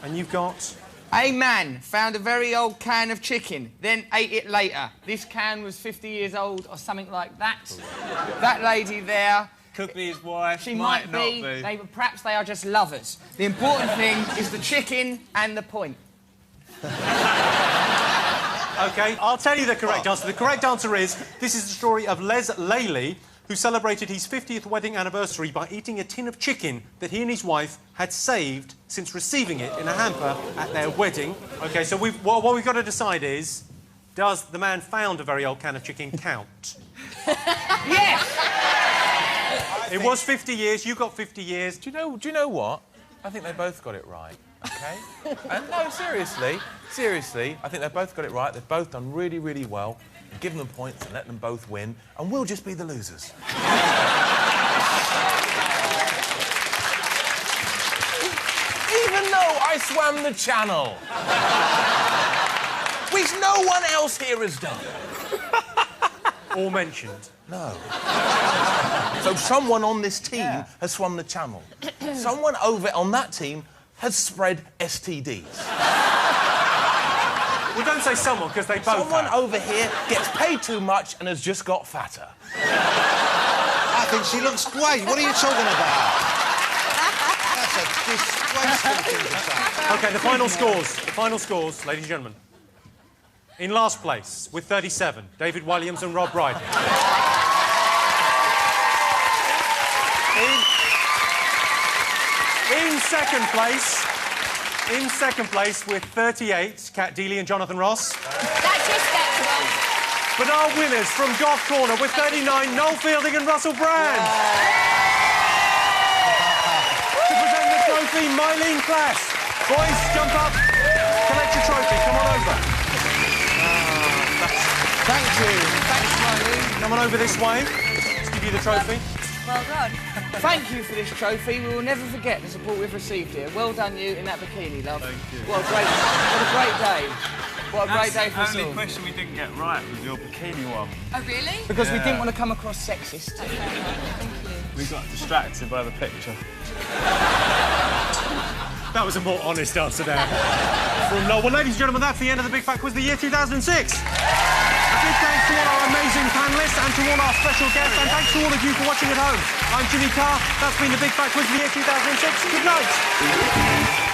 And you've got... A man found a very old can of chicken, then ate it later. This can was 50 years old or something like that. That lady there... Could be his wife, She might not be. Perhaps they are just lovers. The important thing is the chicken and the point. OK, I'll tell you the correct answer. The correct answer is, this is the story of Les Lely, who celebrated his 50th wedding anniversary by eating a tin of chicken that he and his wife had saved since receiving it in a hamper at their wedding. OK, so what we've got to decide is, does the man found a very old can of chicken count? Yes! It was 50 years, you got 50 years. Do you know what? I think they both got it right, OK? And no, seriously, I think they've both got it right. They've both done really, really well. Give them points and let them both win, and we'll just be the losers. Even though I swam the channel, which no one else here has done. Or mentioned. No. So someone on this team has swum the channel. Someone over on that team has spread STDs. Well, don't say someone, because they both Someone have. over here gets paid too much and has just got fatter. I think she looks great. What are you talking about? That's a disgraceful thing to say. OK, the final scores, ladies and gentlemen. In last place, with 37, David Williams and Rob Brydon. In second place, with 38, Kat Deely and Jonathan Ross. That's respectable. But our winners from Golf Corner with 39, Noel Fielding and Russell Brand. To present the trophy, Mylene Class. Boys, jump up, collect your trophy, come on over. Thank you. Thanks, Mylene. Come on over this way. Let's give you the trophy. Well done. Thank you for this trophy. We will never forget the support we've received here. Well done, you, in that bikini, love. Thank you. What a great day. What a great day for us The all. only question we didn't get right was your bikini one. Oh, really? Because we didn't want to come across sexist. Thank you. We got distracted by the picture. That was a more honest answer there. From Noel. Well, ladies and gentlemen, that's the end of the Big Fat Quiz of the year 2006. A big thanks to all our amazing panellists and to all our special guests, and thanks to all of you for watching at home. I'm Jimmy Carr. That's been the Big Fat Quiz of the year 2006. Good night.